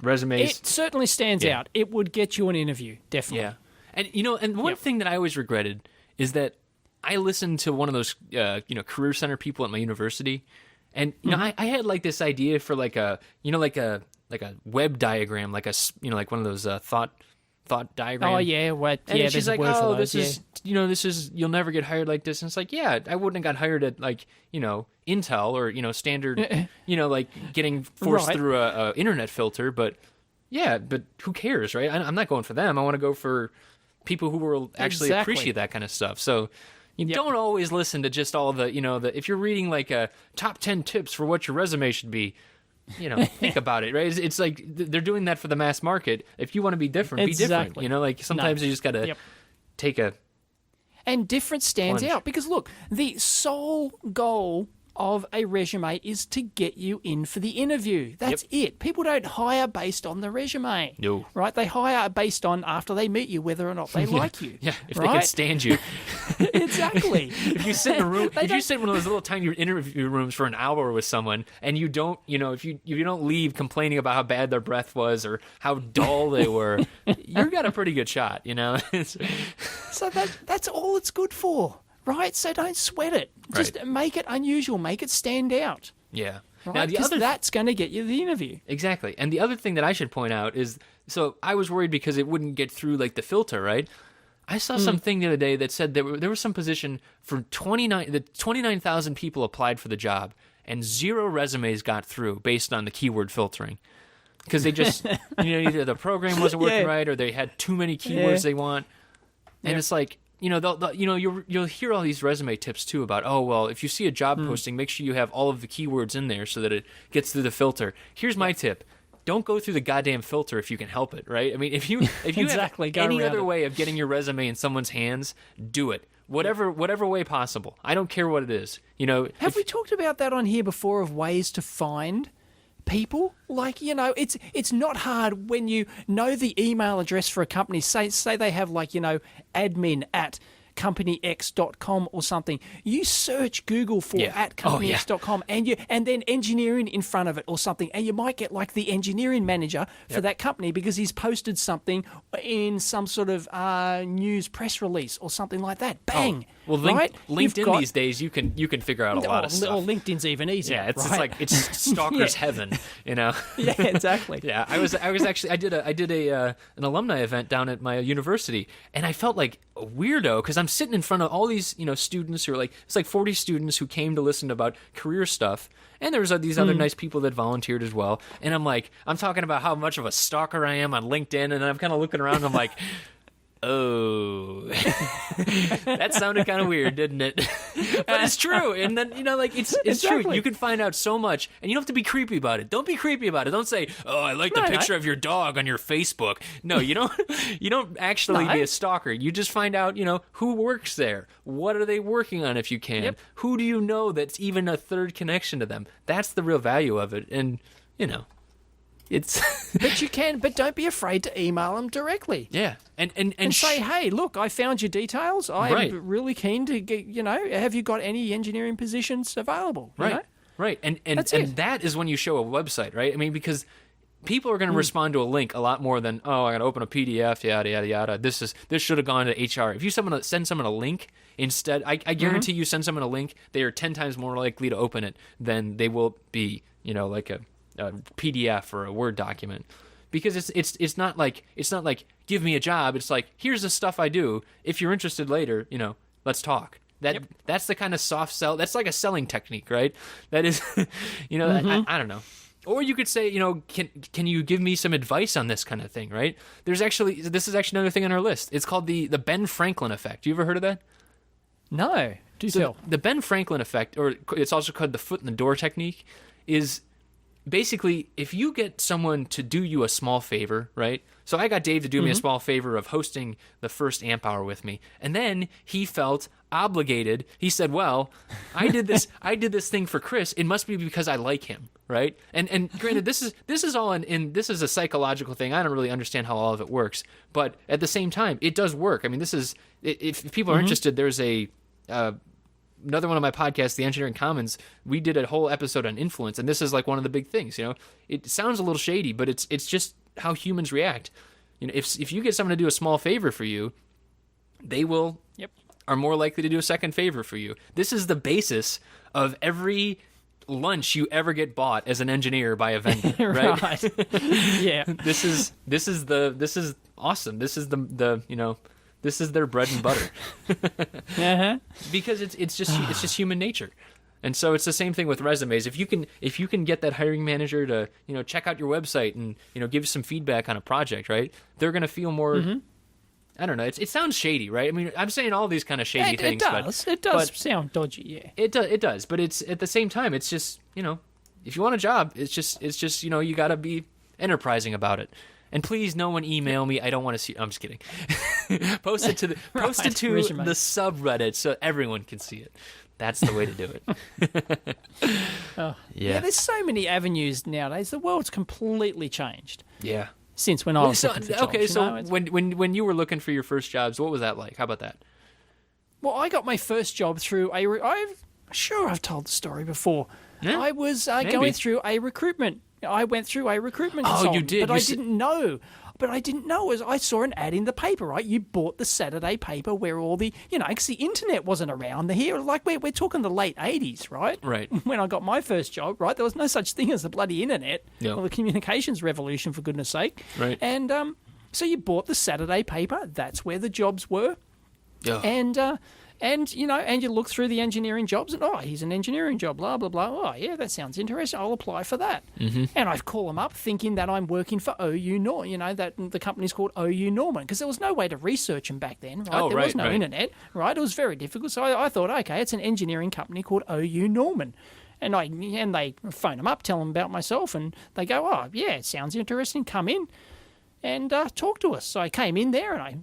A: resumes,
B: it certainly stands out. It would get you an interview, definitely.
A: Yeah, and one thing that I always regretted is that I listened to one of those career center people at my university, and I had like this idea for like a web diagram, like like one of those thought diagram.
B: Oh yeah,
A: and she's like,
B: oh,
A: this is you'll never get hired like this. And it's like, yeah, I wouldn't have got hired at like Intel or standard like getting forced through a internet filter. But who cares, right? I'm not going for them. I want to go for people who will actually appreciate that kind of stuff. So you don't always listen to just all the if you're reading like a top 10 tips for what your resume should be. Think about it, right? It's like they're doing that for the mass market. If you want to be different, be different. Like sometimes you just got to take a...
B: And different stands
A: plunge
B: out because, look, the sole goal of a resume is to get you in for the interview. That's it. People don't hire based on the resume.
A: No.
B: Right? They hire based on, after they meet you, whether or not they like you.
A: Yeah, if they can stand you.
B: Exactly.
A: If you sit in a room, you sit in one of those little tiny interview rooms for an hour with someone, and you don't, if you don't leave complaining about how bad their breath was or how dull they were, you've got a pretty good shot,
B: So that's all it's good for. Right, so don't sweat it. Just make it unusual, make it stand out.
A: Yeah.
B: Right? Because that's going to get you the interview.
A: Exactly. And the other thing that I should point out is, so I was worried because it wouldn't get through like the filter, right? I saw something the other day that said there was some position for 29,000 people applied for the job, and 0 resumes got through based on the keyword filtering. Because they just, either the program wasn't working right or they had too many keywords they want. And it's like, you'll hear all these resume tips too about, oh, well, if you see a job posting, make sure you have all of the keywords in there so that it gets through the filter. Here's my tip. Don't go through the goddamn filter if you can help it, right? I mean, if you
B: Exactly,
A: have
B: go
A: any
B: around
A: other
B: it.
A: way of getting your resume in someone's hands, do it. Whatever way possible. I don't care what it is.
B: Have we talked about that on here before, of ways to find people? Like, it's not hard when you know the email address for a company. Say they have, like, admin at companyx.com or something. You search Google for at companyx.com and then engineering in front of it or something, and you might get like the engineering manager for that company because he's posted something in some sort of news press release or something like that. Bang.
A: Well,
B: right?
A: LinkedIn these days, you can figure out a lot of stuff.
B: Or LinkedIn's even easier.
A: Yeah, it's
B: right?
A: like it's stalker's heaven,
B: Yeah, exactly.
A: Yeah, I was actually I did an alumni event down at my university, and I felt like a weirdo because I'm sitting in front of all these students who are like, it's like 40 students who came to listen about career stuff, and there was these other nice people that volunteered as well, and I'm talking about how much of a stalker I am on LinkedIn, and I'm kind of looking around, and I'm like, oh, that sounded kind of weird, didn't it? But it's true. And then, it's
B: Exactly.
A: true. You can find out so much, and you don't have to be creepy about it. Don't be creepy about it. Don't say, oh, I like the picture of your dog on your Facebook. No, you don't. You don't actually be a stalker. You just find out, who works there. What are they working on if you can?
B: Yep.
A: Who do you know that's even a third connection to them? That's the real value of it. And, it's
B: but don't be afraid to email them directly.
A: Yeah.
B: And say, hey, look, I found your details. I'm
A: Right.
B: really keen to get, have you got any engineering positions available? You know?
A: Right. And
B: That's it.
A: that is when you show a website, right? I mean, because people are going to respond to a link a lot more than, oh, I got to open a PDF, yada, yada, yada. This should have gone to HR. If you send someone a link instead, I guarantee you send someone a link, they are 10 times more likely to open it than they will be, like a PDF or a Word document. Because it's not like give me a job. It's like, here's the stuff I do. If you're interested later, let's talk. That's the kind of soft sell. That's like a selling technique, right? That is, I don't know. Or you could say, can you give me some advice on this kind of thing, right? This is actually another thing on our list. It's called the Ben Franklin effect. You ever heard of that?
B: No. Do tell.
A: The Ben Franklin effect, or it's also called the foot in the door technique, is basically, if you get someone to do you a small favor, right? So I got Dave to do me a small favor of hosting the first Amp Hour with me, and then he felt obligated. He said, "Well, I did this thing for Chris. It must be because I like him, right?" And granted, this is all in this is a psychological thing. I don't really understand how all of it works, but at the same time, it does work. I mean, this is if people are interested, there's another one of my podcasts, The Engineering Commons, we did a whole episode on influence, and this is like one of the big things. It sounds a little shady, but it's just how humans react. If you get someone to do a small favor for you, they will are more likely to do a second favor for you. This is the basis of every lunch you ever get bought as an engineer by a vendor, right?
B: Yeah.
A: This is awesome. This is the this is their bread and butter. Because it's just human nature. And so it's the same thing with resumes. If you can get that hiring manager to, check out your website and, give some feedback on a project, right? They're going to feel more I don't know. It sounds shady, right? I mean, I'm saying all these kind of shady things,
B: It does sound dodgy, yeah.
A: It does, but it's at the same time, it's just, if you want a job, it's just you got to be enterprising about it. And please, no one email me. I don't want to see. I'm just kidding. Post it to the subreddit so everyone can see it. That's the way to do it.
B: Yeah, there's so many avenues nowadays. The world's completely changed.
A: Yeah.
B: Since when I was looking for jobs.
A: Okay, so when you were looking for your first jobs, what was that like? How about that?
B: Well, I got my first job through I've told the story before.
A: Yeah,
B: I was going through a recruitment. I went through a recruitment consultant.
A: You did?
B: But I didn't know. But I didn't know as I saw an ad in the paper, right? You bought the Saturday paper where all the, because the internet wasn't around here. Like we're talking the late 80s, right?
A: Right.
B: When I got my first job, right? There was no such thing as the bloody internet.
A: Yeah.
B: Or the communications revolution, for goodness sake.
A: Right.
B: And so you bought the Saturday paper. That's where the jobs were.
A: Yeah.
B: And And, and you look through the engineering jobs and, here's an engineering job, blah, blah, blah. Oh, yeah, that sounds interesting. I'll apply for that. Mm-hmm. And I call them up thinking that I'm working for OU Norman, that the company's called OU Norman, because there was no way to research them back then, right? There was no internet, right? It was very difficult. So I thought, okay, it's an engineering company called OU Norman. And they phone them up, tell them about myself, and they go, oh, yeah, it sounds interesting. Come in and talk to us. So I came in there and I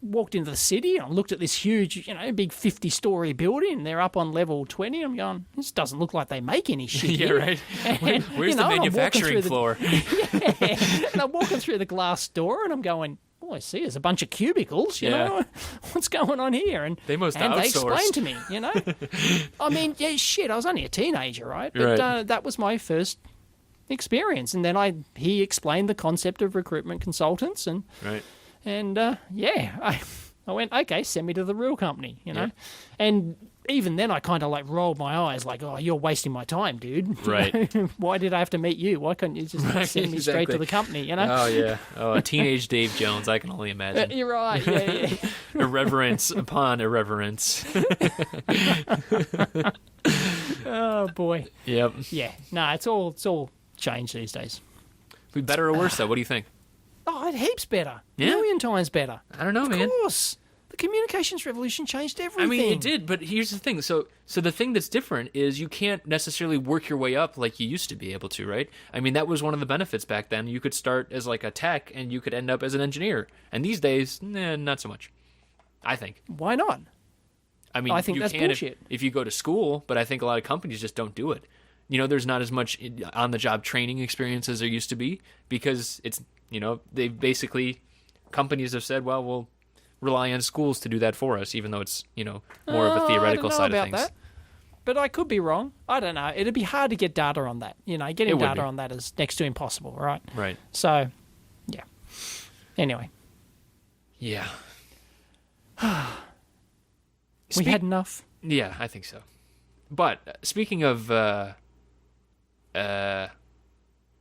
B: walked into the city and I looked at this huge, big 50-story building, and they're up on level 20. I'm going, this doesn't look like they make any shit
A: Yeah,
B: here.
A: right.
B: And,
A: Where's the manufacturing floor?
B: Yeah. And I'm walking through the glass door and I'm going, I see there's a bunch of cubicles, you know, what's going on here? And
A: they must
B: and
A: outsource.
B: they explained to me, I mean, I was only a teenager, right? But that was my first experience. And then he explained the concept of recruitment consultants, and I went, okay, send me to the real company, And even then I kind of rolled my eyes like, oh, you're wasting my time, dude.
A: Right.
B: Why did I have to meet you? Why couldn't you just send me straight to the company,
A: Oh, yeah. Oh, a teenage Dave Jones, I can only imagine.
B: You're right, yeah.
A: Irreverence upon irreverence.
B: Oh, boy.
A: Yep.
B: Yeah. No, it's all changed these days.
A: Be better or worse, though? What do you think?
B: Oh, heaps better.
A: Yeah?
B: A million times better.
A: I don't know, man.
B: Of course. The communications revolution changed everything.
A: I mean, it did, but here's the thing. So the thing that's different is you can't necessarily work your way up like you used to be able to, right? I mean, that was one of the benefits back then. You could start as a tech, and you could end up as an engineer. And these days, not so much, I think.
B: Why not?
A: I mean,
B: I think that's bullshit.
A: If you go to school, but I think a lot of companies just don't do it. There's not as much on-the-job training experience as there used to be, because it's, they basically, companies have said, well, we'll rely on schools to do that for us, even though it's, more of a theoretical side of things.
B: That. But I could be wrong. I don't know. It'd be hard to get data on that. Getting data on that is next to impossible, right?
A: Right.
B: So, yeah. Anyway.
A: Yeah.
B: We had enough?
A: Yeah, I think so. But speaking of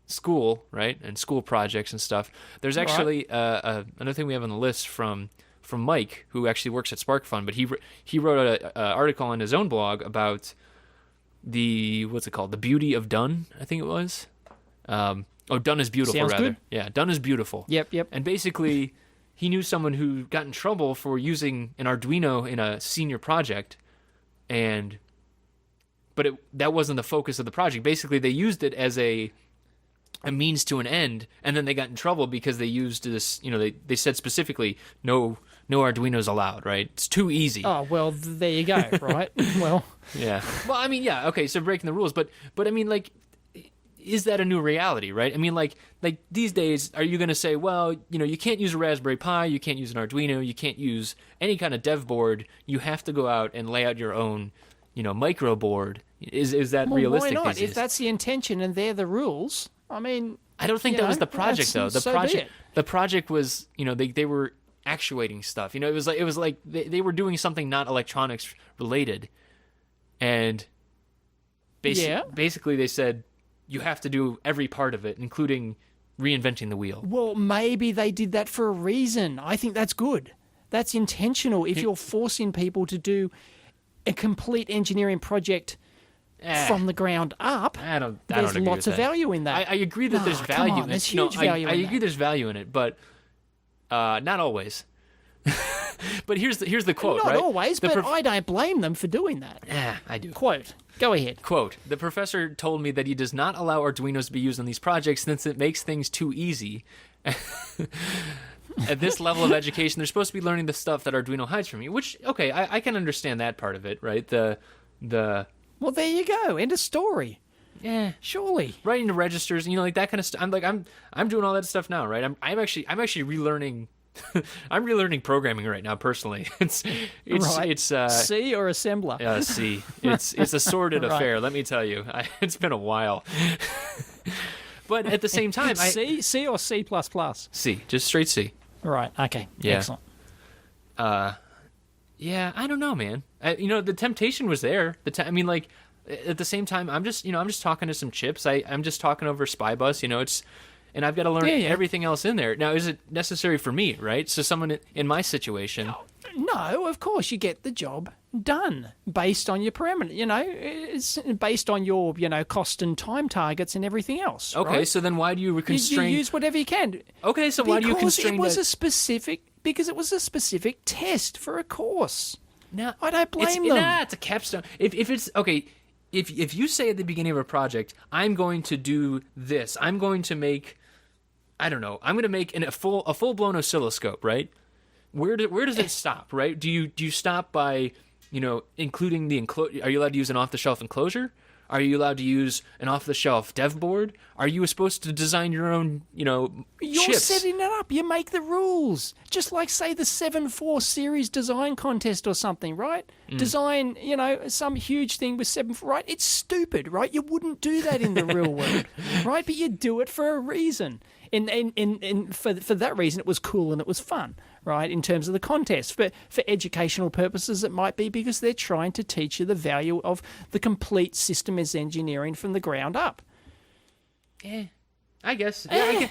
A: school, right, and school projects and stuff, there's actually another thing we have on the list from Mike, who actually works at SparkFun, but he wrote an article on his own blog about the beauty of done, I think it was. Done is beautiful.
B: Sounds
A: rather.
B: Good.
A: Yeah, done is beautiful.
B: Yep.
A: And basically, he knew someone who got in trouble for using an Arduino in a senior project, but that wasn't the focus of the project. Basically, they used it as a means to an end, and then they got in trouble because they used this, they said specifically, no Arduinos allowed, right? It's too easy.
B: Oh, well, there you go, right? Well.
A: Yeah. Well, I mean, yeah, okay, so breaking the rules, but I mean, is that a new reality, right? I mean, like these days, are you going to say, well, you can't use a Raspberry Pi, you can't use an Arduino, you can't use any kind of dev board, you have to go out and lay out your own, micro board. Is that realistic?
B: Why not? If that's the intention and they're the rules, I mean,
A: I don't think that was the project, though. The project was, they were actuating stuff. It was like they were doing something not electronics related, and basically they said you have to do every part of it, including reinventing the wheel.
B: Well, maybe they did that for a reason. I think that's good. That's intentional. If you're forcing people to do a complete engineering project from the ground up, there's lots of value in that.
A: I agree that there's value in it.
B: There's huge value in it.
A: I agree there's value in it, but not always. But here's the quote,
B: not
A: right?
B: Not always, but I don't blame them for doing that.
A: Yeah, I do.
B: Quote. Go ahead.
A: Quote, the professor told me that he does not allow Arduinos to be used on these projects since it makes things too easy. At this level of education, they're supposed to be learning the stuff that Arduino hides from you, which, okay, I can understand that part of it, right? The
B: Well, there you go. End of story.
A: Yeah,
B: surely.
A: Writing the registers, that kind of stuff. I'm doing all that stuff now, right? I'm actually relearning. I'm relearning programming right now personally. It's
B: C or assembler.
A: C. It's a sordid affair, let me tell you. It's been a while. But at the same time,
B: C or C++?
A: C, just straight C.
B: Right. Okay.
A: Yeah.
B: Excellent.
A: Yeah, I don't know, man. The temptation was there. At the same time, I'm just talking to some chips. I'm just talking over SpyBus. And I've got to learn everything else in there. Now, is it necessary for me, right? So someone in my situation...
B: No, of course, you get the job done based on your parameter. It's based on your cost and time targets and everything else.
A: Okay,
B: right?
A: so then why do you constrain?
B: You use whatever you can.
A: Okay, so why do you constrain?
B: Because it was a specific test for a course.
A: No,
B: I don't blame them.
A: It's a capstone. If it's okay, if you say at the beginning of a project, I'm going to do this. I'm going to make, I don't know. I'm going to make a full blown oscilloscope, right? Where does it stop, right? Do you stop by, including the enclosure? Are you allowed to use an off the shelf enclosure? Are you allowed to use an off the shelf dev board? Are you supposed to design your own,
B: You're
A: chips?
B: setting it up. You make the rules. Just like, say, the 7.4 series design contest or something, right? Design, some huge thing with 7.4, right? It's stupid, right? You wouldn't do that in the real world, right? But you do it for a reason. And for that reason, it was cool and it was fun, right, in terms of the contest. For educational purposes, it might be because they're trying to teach you the value of the complete systems engineering from the ground up.
A: Yeah, I guess.
B: I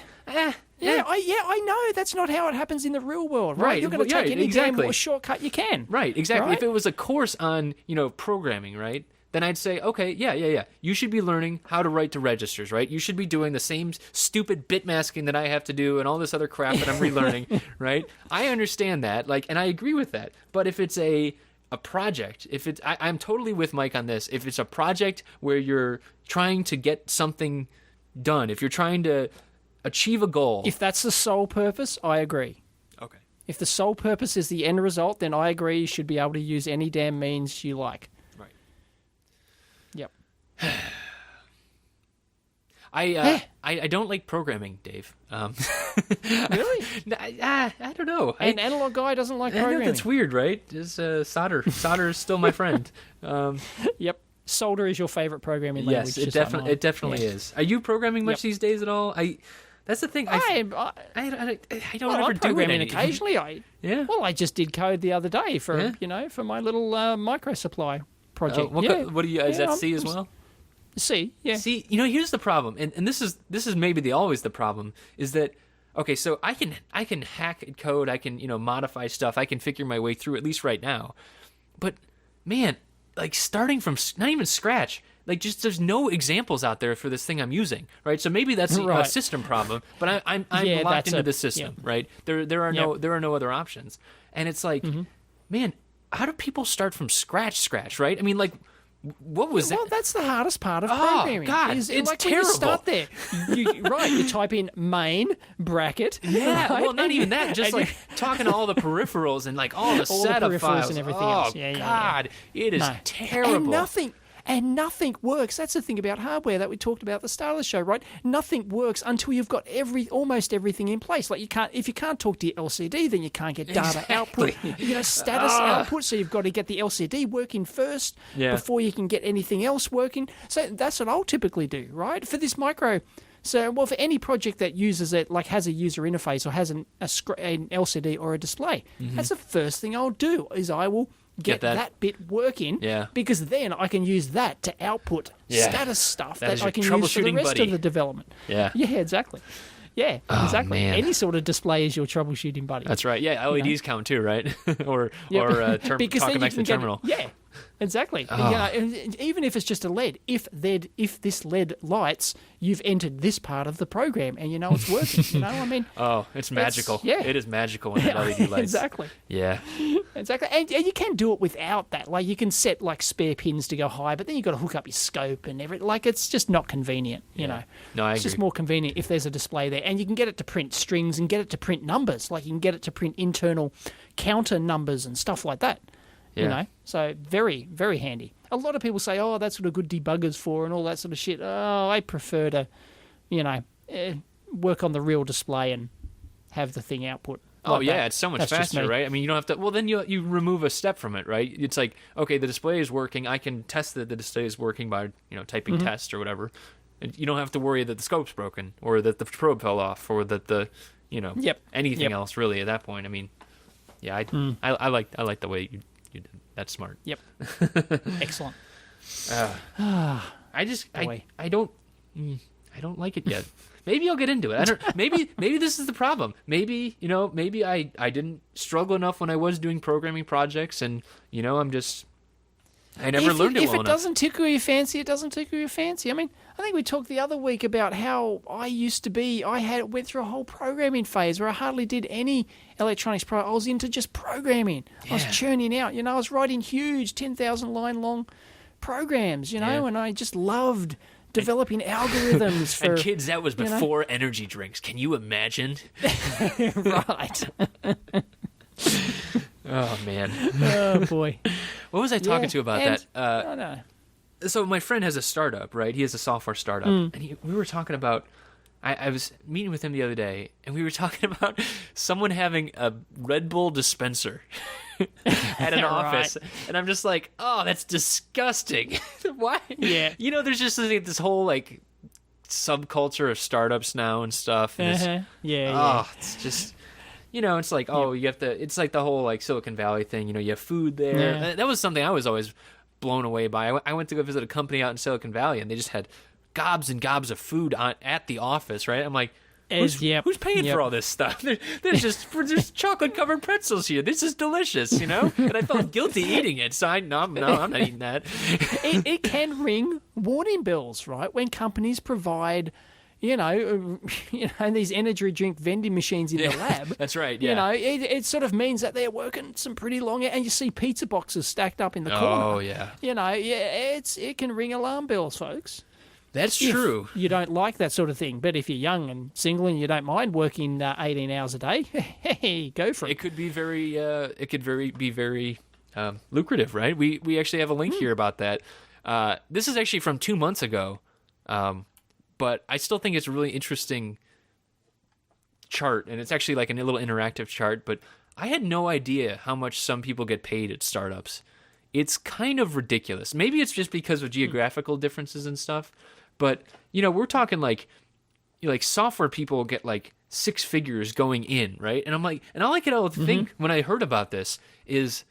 B: know that's not how it happens in the real world, right?
A: Right,
B: You're going to take any
A: exactly.
B: damn shortcut you can.
A: Right, exactly.
B: Right?
A: If it was a course on, programming, right? Then I'd say, okay, yeah. You should be learning how to write to registers, right? You should be doing the same stupid bit masking that I have to do and all this other crap that I'm relearning, right? I understand that, and I agree with that. But if it's a project, I'm totally with Mike on this. If it's a project where you're trying to get something done, if you're trying to achieve a goal.
B: If that's the sole purpose, I agree.
A: Okay.
B: If the sole purpose is the end result, then I agree you should be able to use any damn means you like.
A: Right.
B: Yep.
A: I don't like programming, Dave.
B: Really?
A: I don't know.
B: An analog guy doesn't like
A: I know
B: programming.
A: that's weird, right? Just solder. Solder is still my friend.
B: Yep. Solder is your favorite programming language.
A: Yes, it definitely is. Are you programming much these days at all? That's the thing. I don't ever
B: I'm
A: do
B: programming
A: it
B: occasionally.
A: Yeah.
B: Well, I just did code the other day for for my little micro supply project.
A: What do you? Is that C as well?
B: C. Yeah.
A: See, here's the problem, and this is maybe always the problem is that. Okay, so I can hack code, I can modify stuff, I can figure my way through at least right now, but man, starting from not even scratch, just there's no examples out there for this thing I'm using, right? So maybe that's a system problem, but I'm locked into the system, right? There are no other options, and it's man, how do people start from scratch, right? I mean, what was that?
B: Well, that's the hardest part of programming.
A: God,
B: it's
A: terrible.
B: When you start there, you type in main bracket.
A: Yeah,
B: right?
A: well, not even that. Just talking to all the peripherals and all the setup files
B: and everything else. Yeah,
A: God, it is terrible.
B: And nothing works. That's the thing about hardware that we talked about at the start of the show, right? Nothing works until you've got almost everything in place. If you can't talk to your LCD, then you can't get data output. Status output. So you've got to get the LCD working first before you can get anything else working. So that's what I'll typically do, right? For this micro. So, for any project that uses it, has a user interface or has an LCD or a display, that's the first thing I'll do is I will get that bit working, because then I can use that to output status stuff that I can use for the rest of the development. Yeah, exactly. Yeah, exactly.
A: Man.
B: Any sort of display is your troubleshooting buddy.
A: That's right. Yeah, LEDs count too, right? or talking back to the terminal.
B: Exactly. Even if it's just a LED, if this LED lights, you've entered this part of the program, and it's working. I mean,
A: it's magical. It is magical when the LED lights.
B: Exactly.
A: Yeah.
B: Exactly. And you can do it without that. You can set spare pins to go high, but then you've got to hook up your scope and everything. It's just not convenient. You know.
A: No, I agree.
B: It's just more convenient if there's a display there, and you can get it to print strings and get it to print numbers. You can get it to print internal counter numbers and stuff like that.
A: Yeah.
B: So very, very handy. A lot of people say, that's what a good debugger's for and all that sort of shit. I prefer to, work on the real display and have the thing output.
A: It's so much faster, right? I mean, you don't have to. Well, then you remove a step from it, right? It's okay, the display is working. I can test that the display is working by typing test or whatever. And you don't have to worry that the scope's broken or that the probe fell off or that the anything else really at that point. I mean, I like the way you did. That's smart.
B: Yep. Excellent.
A: I don't like it yet. Maybe I'll get into it. Maybe this is the problem. Maybe I didn't struggle enough when I was doing programming projects, and I'm just I never learned it well
B: If it
A: enough.
B: doesn't tickle your fancy, it doesn't tickle your fancy. I mean, I think we talked the other week about how I went through a whole programming phase where I hardly did any electronics. I was into just programming. I was churning out. I was writing huge 10,000 line long programs. And I just loved developing algorithms for.
A: And kids, that was before energy drinks. Can you imagine?
B: Right.
A: Oh man.
B: Oh boy.
A: What was I talking to about that?
B: I know.
A: So my friend has a startup, right? He has a software startup, and we were talking about. I was meeting with him the other day, and we were talking about someone having a Red Bull dispenser at an office, and I'm just like, oh, that's disgusting. Why?
B: Yeah.
A: There's just this whole like subculture of startups now and stuff. And it's just. It's like, you have to. It's like the whole like Silicon Valley thing. You have food there.
B: Yeah.
A: That was something I was always blown away by. I went to go visit a company out in Silicon Valley, and they just had gobs and gobs of food at the office. Right? I'm like, who's paying for all this stuff? There's just chocolate covered pretzels here. This is delicious, And I felt guilty eating it, so I'm not eating that.
B: It can ring warning bells, right? When companies provide. These energy drink vending machines in the lab.
A: That's right. Yeah.
B: It sort of means that they're working some pretty long, and you see pizza boxes stacked up in the corner.
A: Oh yeah.
B: It can ring alarm bells, folks.
A: That's true.
B: You don't like that sort of thing, but if you're young and single and you don't mind working 18 hours a day, hey, go for it.
A: It could be very. Be very lucrative, right? We actually have a link here about that. This is actually from 2 months ago. But I still think it's a really interesting chart, and it's actually like a little interactive chart, but I had no idea how much some people get paid at startups. It's kind of ridiculous. Maybe it's just because of geographical differences and stuff, but, we're talking like software people get like 6 figures going in, right? And I'm like, and all I could think when I heard about this is,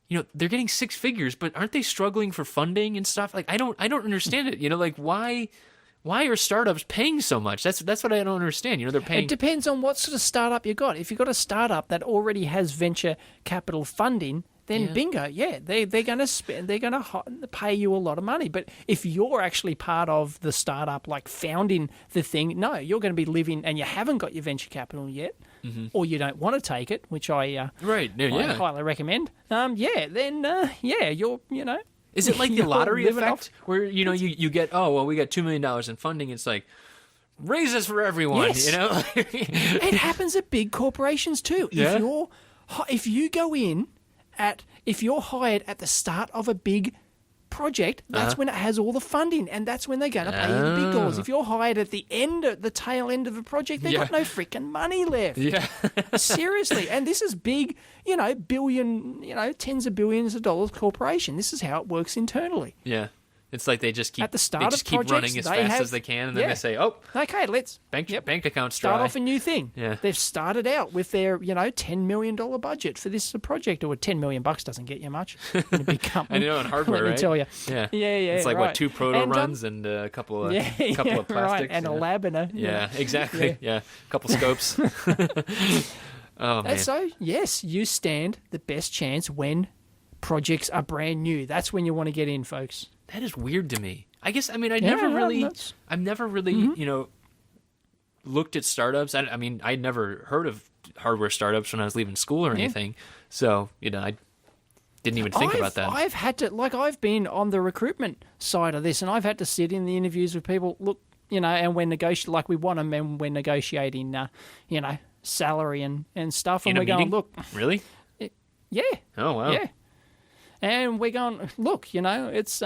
A: they're getting 6 figures, but aren't they struggling for funding and stuff? Like, I don't understand it. Like why are startups paying so much? That's what I don't understand. They're paying.
B: It depends on what sort of startup you got. If you've got a startup that already has venture capital funding, then bingo, they're going to spend. They're going to pay you a lot of money. But if you're actually part of the startup, like founding the thing, no, you're going to be living, and you haven't got your venture capital yet, or you don't want to take it, which I highly recommend. You're
A: Is it like the lottery effect where, you get, we got $2 million in funding. It's like, raises for everyone,
B: Yes. It happens at big corporations too.
A: Yeah.
B: If you're hired at the start of a big project, that's when it has all the funding, and that's when they're going to pay you the big dollars. If you're hired at the tail end of a project, they've got no freaking money left.
A: Yeah.
B: Seriously. And this is big, tens of billions of dollars corporation. This is how it works internally.
A: Yeah. It's like they just keep,
B: At the start of projects,
A: running as fast as they can, and then they say,
B: okay, let's
A: bank account's
B: start
A: dry.
B: off a new thing.
A: Yeah.
B: They've started out with their, $10 million budget for this project, or $10 million doesn't get you much in a big company.
A: I know, in hardware,
B: Let me tell you.
A: Yeah.
B: Yeah.
A: It's like,
B: right.
A: 2 proto runs and a couple of plastics.
B: Right. And a lab and a...
A: Yeah, exactly. Yeah. A couple scopes. Oh, man.
B: So, yes, you stand the best chance when projects are brand new. That's when you want to get in, folks.
A: That is weird to me. I guess, I've never really, looked at startups. I'd never heard of hardware startups when I was leaving school or anything. So, I didn't even think about that.
B: I've had to, I've been on the recruitment side of this, and I've had to sit in the interviews with people, look, and when we want them, and we're negotiating, salary and stuff, and we're going, look.
A: Really?
B: Yeah.
A: Oh, wow.
B: Yeah. And we're going, look, it's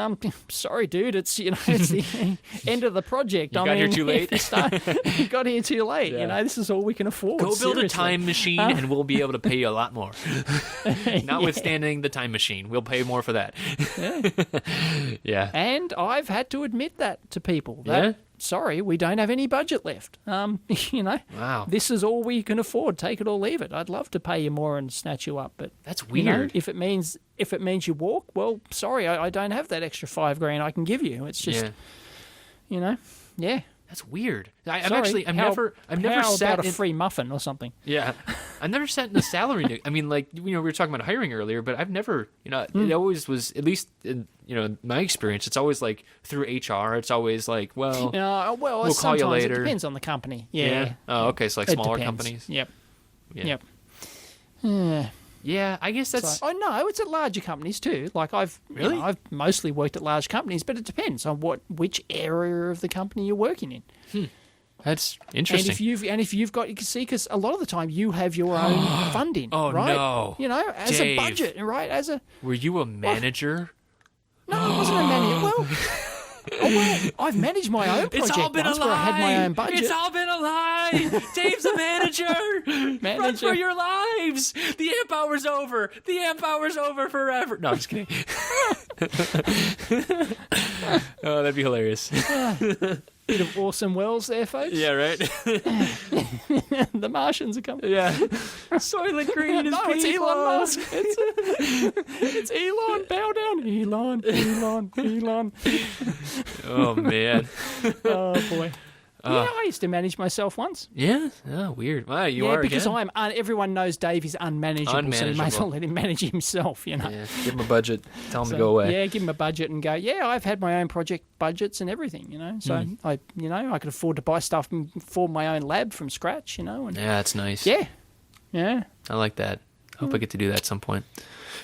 B: sorry, dude, it's it's the end of the project.
A: You got here too late.
B: You got here too late.
A: Yeah.
B: This is all we can afford.
A: Go build a time machine, and we'll be able to pay you a lot more. Notwithstanding the time machine, we'll pay more for that. Yeah.
B: And I've had to admit that to people. Sorry, we don't have any budget left.
A: Wow.
B: This is all we can afford. Take it or leave it. I'd love to pay you more and snatch you up, but
A: that's weird.
B: If it means you walk, well, sorry, I don't have that extra $5,000 I can give you. It's just,
A: That's weird. I've
B: Sorry,
A: never
B: how
A: sat
B: about a
A: in
B: free muffin or something.
A: Yeah. I've never sat in a salary. I mean, like, we were talking about hiring earlier, but I've never, it always was, at least in, my experience, it's always like through HR. It's always like, well, we'll call you later.
B: It depends on the company. Yeah.
A: Oh, okay. So like smaller companies.
B: Yep.
A: Yeah.
B: Yep.
A: Yeah, I guess that's.
B: Oh no, it's at larger companies too. Like I've mostly worked at large companies, but it depends on which area of the company you're working in.
A: That's interesting.
B: And if you've got, you can see, because a lot of the time you have your own funding.
A: Oh
B: right?
A: no!
B: As
A: Dave,
B: a budget, right?
A: Were you a manager?
B: No, I wasn't a manager. Well, I've managed my own project
A: It's all been
B: once
A: a lie.
B: where I had my own budget.
A: It's all been a lie. Dave's a manager. Run for your lives. The amp hour's over. The amp hour's over forever. No, I'm just kidding. Oh, that'd be hilarious.
B: Bit of Orson Welles there, folks.
A: Yeah, right?
B: The Martians are coming.
A: Yeah. Soylent Green is
B: it's Elon Musk.
A: PFAS.
B: It's Elon. Bow down. Elon.
A: Oh, man.
B: Oh, boy. I used to manage myself once.
A: Yeah? Oh, weird. Wow, you are
B: because
A: again?
B: everyone knows Dave is unmanageable, so you may as well let him manage himself,
A: Yeah, give him a budget. Tell him to go away.
B: Yeah, give him a budget and go, I've had my own project budgets and everything, So I could afford to buy stuff for my own lab from scratch, And,
A: yeah, that's nice.
B: Yeah.
A: I like that. I hope I get to do that at some point.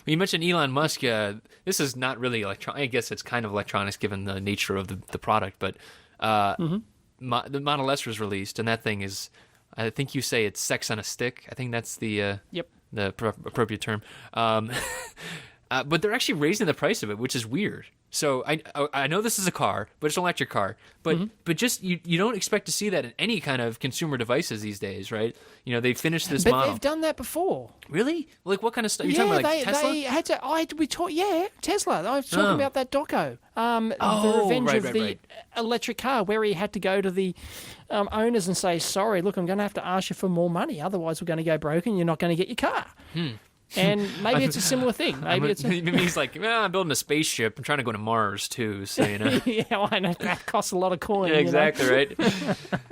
A: When you mentioned Elon Musk, this is not really electronic. I guess it's kind of electronics given the nature of the product, but the Model S was released, and that thing is, I think you say it's sex on a stick. I think that's the appropriate term. But they're actually raising the price of it, which is weird. So I know this is a car, but it's an electric car. But just you don't expect to see that in any kind of consumer devices these days, right? They finished this model.
B: But they've done that before.
A: Really? Like what kind of stuff? You're talking about like Tesla?
B: They had to. Tesla. I was talking about that doco. The Revenge of the Electric Car, where he had to go to the owners and say, "Sorry, look, I'm going to have to ask you for more money. Otherwise, we're going to go broke, and you're not going to get your car." And maybe it's a similar thing. Maybe
A: he's like, I'm building a spaceship. I'm trying to go to Mars too. So
B: yeah, I know that costs a lot of coin.
A: Yeah, exactly right.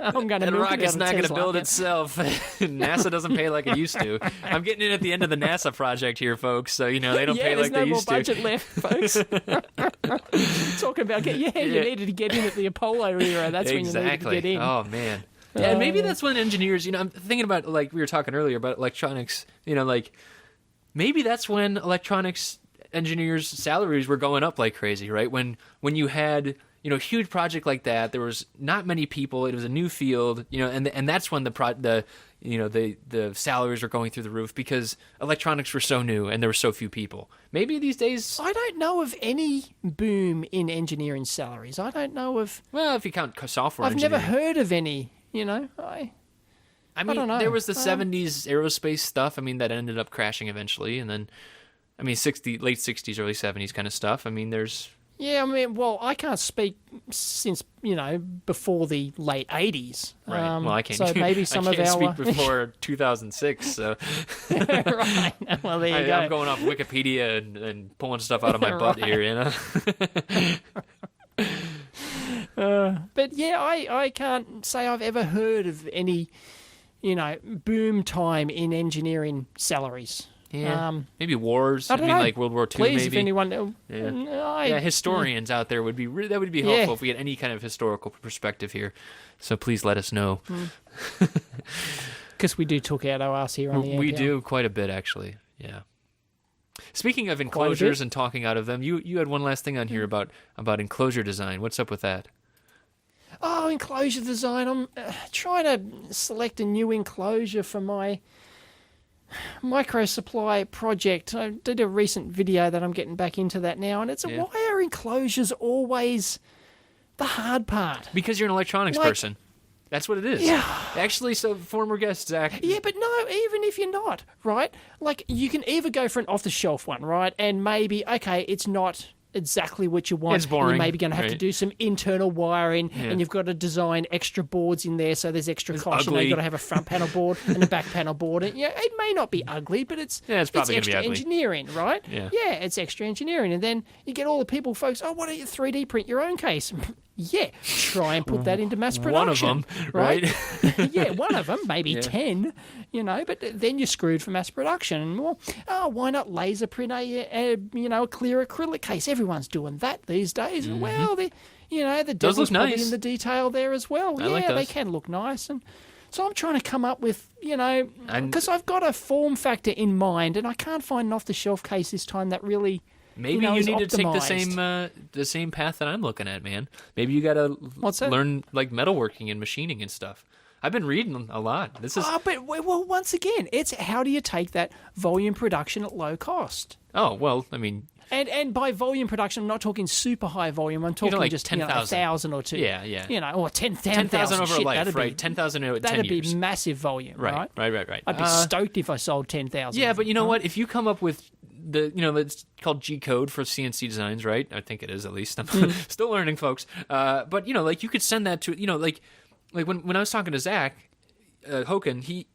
B: I'm going to.
A: That rocket's not going to build itself. NASA doesn't pay like it used to. I'm getting in at the end of the NASA project here, folks. So they don't pay like they used to.
B: There's no more budget left, folks. Talking about you needed to get in at the Apollo era. That's when you needed to get in.
A: Oh man. Yeah, and maybe that's when engineers. I'm thinking about, like we were talking earlier about electronics. Maybe that's when electronics engineers' salaries were going up like crazy, right? When you had a huge project like that, there was not many people. It was a new field, and that's when the salaries were going through the roof because electronics were so new and there were so few people. Maybe these days,
B: I don't know of any boom in engineering salaries. I don't know of.
A: Well, if you count software,
B: I've never heard of any.
A: I mean,
B: don't know.
A: there was the 70s aerospace stuff. I mean, that ended up crashing eventually. And then, late 60s, early 70s kind of stuff. I mean, there's...
B: Yeah, I can't speak since, before the late 80s.
A: Right. Well, I can't.
B: So maybe some
A: I can't
B: of our...
A: speak before 2006, so...
B: Right. Well, there you go.
A: I'm going off Wikipedia and pulling stuff out of my butt here,
B: But yeah, I can't say I've ever heard of any... boom time in engineering salaries.
A: Yeah, maybe wars.
B: I don't know.
A: Like World War II.
B: Please,
A: maybe.
B: if anyone,
A: Historians out there would be that would be helpful if we had any kind of historical perspective here. So please let us know.
B: Because we do talk out our ass here on the air.
A: We do quite a bit, actually. Yeah. Speaking of enclosures and talking out of them, you had one last thing on here about enclosure design. What's up with that?
B: Oh, enclosure design. I'm trying to select a new enclosure for my micro supply project. I did a recent video that I'm getting back into that now, and it's why are enclosures always the hard part?
A: Because you're an electronics person. That's what it is.
B: Yeah.
A: Actually, so former guest, Zach.
B: Yeah, but no, even if you're not, right? Like, you can either go for an off-the-shelf one, right? And maybe, okay, it's not exactly what you want.
A: It's boring.
B: You're maybe going to have to do some internal wiring, and you've got to design extra boards in there, so there's extra cost. You've got to have a front panel board and a back panel board. And, it may not be ugly, but it's
A: probably
B: extra engineering, right?
A: Yeah,
B: it's extra engineering. And then you get all the people, folks, why don't you 3D print your own case? Yeah, try and put that into mass production.
A: One of them, right?
B: Yeah, one of them, maybe 10, but then you're screwed for mass production. And well, why not laser print a clear acrylic case? Everyone's doing that these days.
A: Mm-hmm.
B: Well, the
A: Those
B: devil's
A: look
B: probably
A: nice.
B: in the detail there as well.
A: I like
B: they
A: those.
B: can look nice. And so I'm trying to come up with, because I've got a form factor in mind, and I can't find an off-the-shelf case this time that really...
A: Maybe you
B: is
A: need to take
B: optimized.
A: the same path that I'm looking at, man. Maybe you got to
B: What's that?
A: learn like metalworking and machining and stuff. I've been reading a lot. This is
B: Well, once again, it's how do you take that volume production at low cost?
A: well, I mean,
B: And by volume production, I'm not talking super high volume. I'm talking
A: like
B: just
A: 10,000.
B: 1,000 or two.
A: Yeah.
B: Or 10,000
A: over
B: shit,
A: life,
B: that'd
A: right?
B: Be,
A: 10,000 in 10
B: that'd
A: years.
B: be massive volume, right?
A: Right.
B: I'd be stoked if I sold 10,000.
A: Yeah, but you know what? If you come up with it's called G code for CNC designs, right? I think it is, at least. I'm still learning, folks. But like you could send that to like when I was talking to Zach Hoken, he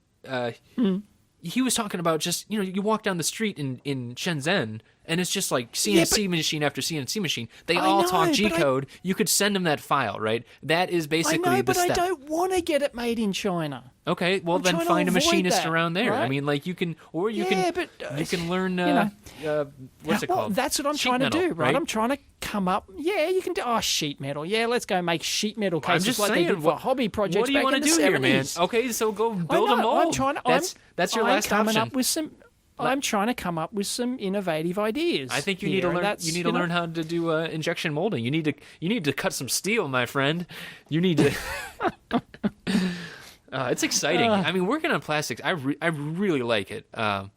A: was talking about just you walk down the street in Shenzhen. And it's just like CNC machine after CNC machine. They all talk G code. You could send them that file, right? That is basically
B: I know,
A: the
B: but
A: step.
B: I don't want to get it made in China.
A: Okay, well
B: I'm
A: then
B: trying to
A: find a
B: avoid
A: machinist
B: that,
A: around there.
B: right?
A: I mean, like you can learn. What's it
B: Well,
A: called?
B: that's what I'm
A: Sheet
B: trying
A: metal,
B: to do, right? I'm trying to come up. Yeah, you can do. Oh, sheet metal. Yeah, let's go make sheet metal
A: I'm
B: cases
A: just
B: like
A: saying,
B: they did for hobby projects.
A: What do you
B: want to
A: do here, man? Okay, so go build a mold. That's your last
B: coming
A: option.
B: Up with some. I'm trying to come up with some innovative ideas.
A: I think you need to learn. You need to learn how to do injection molding. You need to cut some steel, my friend. You need to. It's exciting. I mean, working on plastics, I really like it. I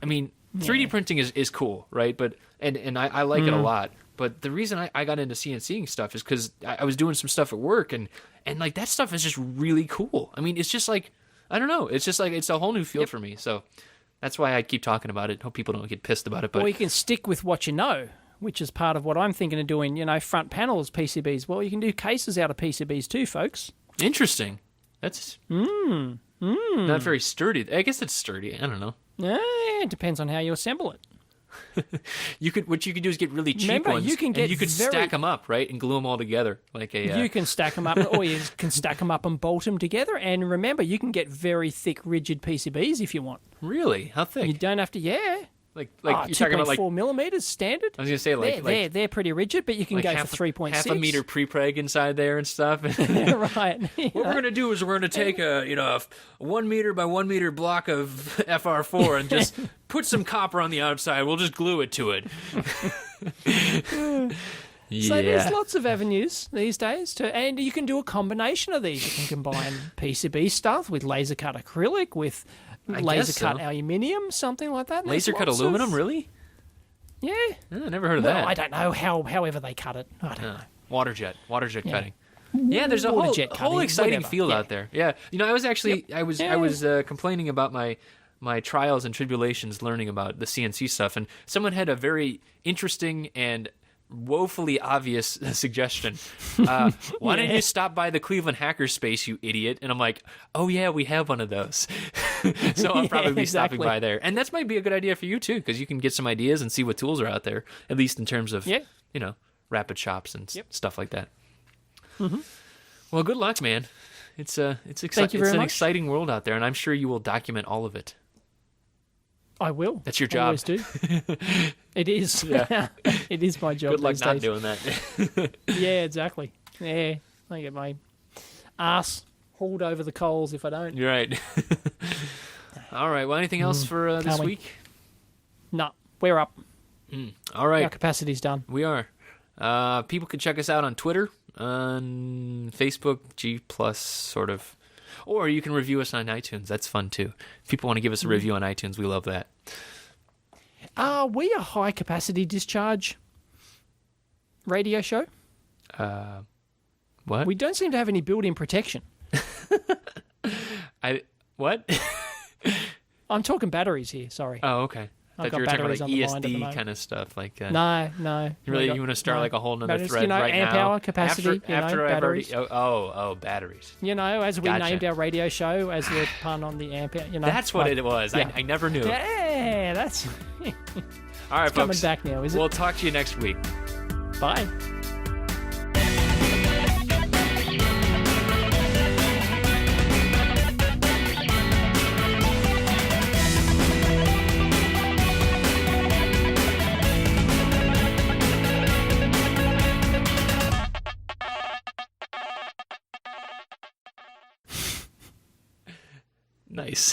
A: mean, 3D printing is cool, right? But and I like it a lot. But the reason I got into CNCing stuff is because I was doing some stuff at work, and like that stuff is just really cool. I mean, it's just like I don't know. It's just like it's a whole new field for me. So. That's why I keep talking about it. Hope people don't get pissed about it. But
B: or you can stick with what you know, which is part of what I'm thinking of doing. Front panels, PCBs. Well, you can do cases out of PCBs too, folks.
A: Interesting. That's not very sturdy. I guess it's sturdy. I don't know.
B: Yeah, it depends on how you assemble it.
A: What you could do is get really cheap
B: Remember,
A: ones,
B: you can get
A: and you could stack them up, right, and glue them all together like a.
B: You can stack them up, or you can stack them up and bolt them together. And remember, you can get very thick, rigid PCBs if you want.
A: Really? How thick?
B: You don't have to. Yeah.
A: Like you're talking about
B: 2.4 millimeters standard.
A: I was gonna say
B: they're pretty rigid, but you can go for 3.6.
A: Half a meter prepreg inside there and stuff.
B: Right.
A: What we're gonna do is we're gonna take a 1 meter by 1 meter block of FR4 and just put some copper on the outside. We'll just glue it to it.
B: So there's lots of avenues these days, and you can do a combination of these. You can combine PCB stuff with laser cut acrylic, with laser cut aluminium, something like that.
A: Laser cut aluminum, really?
B: Yeah.
A: I never heard of that.
B: I don't know however they cut it. I don't know.
A: Water jet cutting. Yeah, there's a whole exciting field out there. Yeah, I was actually I was complaining about my trials and tribulations learning about the CNC stuff, and someone had a very interesting and woefully obvious suggestion. Why don't you stop by the Cleveland Hackerspace, you idiot? And I'm like, oh yeah, we have one of those. So I'll probably be stopping by there. And that might be a good idea for you too, because you can get some ideas and see what tools are out there, at least in terms of rapid shops and stuff like that. Mm-hmm. Well, good luck, man. It's exciting. It's an exciting world out there, and I'm sure you will document all of it.
B: I will.
A: That's your job.
B: Always do. It is.
A: Yeah.
B: It is my job.
A: Good luck
B: these
A: not
B: days.
A: doing that.
B: Yeah, exactly. Yeah, I get my ass hauled over the coals if I don't.
A: You're right. All right. Well, anything else for this week?
B: No, we're up.
A: All right.
B: Our capacity's done.
A: We are. People can check us out on Twitter, on Facebook, G+, sort of. Or you can review us on iTunes. That's fun, too. If people want to give us a review on iTunes, we love that.
B: Are we a high-capacity discharge radio show?
A: What?
B: We don't seem to have any built-in protection.
A: What?
B: I'm talking batteries here, sorry.
A: Oh, okay. I thought you were talking about like ESD kind of stuff. Like
B: No.
A: You want to start like a whole nother thread right
B: amp
A: now?
B: hour capacity,
A: After I've
B: batteries.
A: already... batteries.
B: As we named our radio show, as the pun on the amp hour.
A: That's what it was. Yeah. I never knew.
B: Yeah, that's...
A: All right,
B: it's
A: folks.
B: coming back now, is it?
A: We'll talk to you next week.
B: Bye.
A: Nice.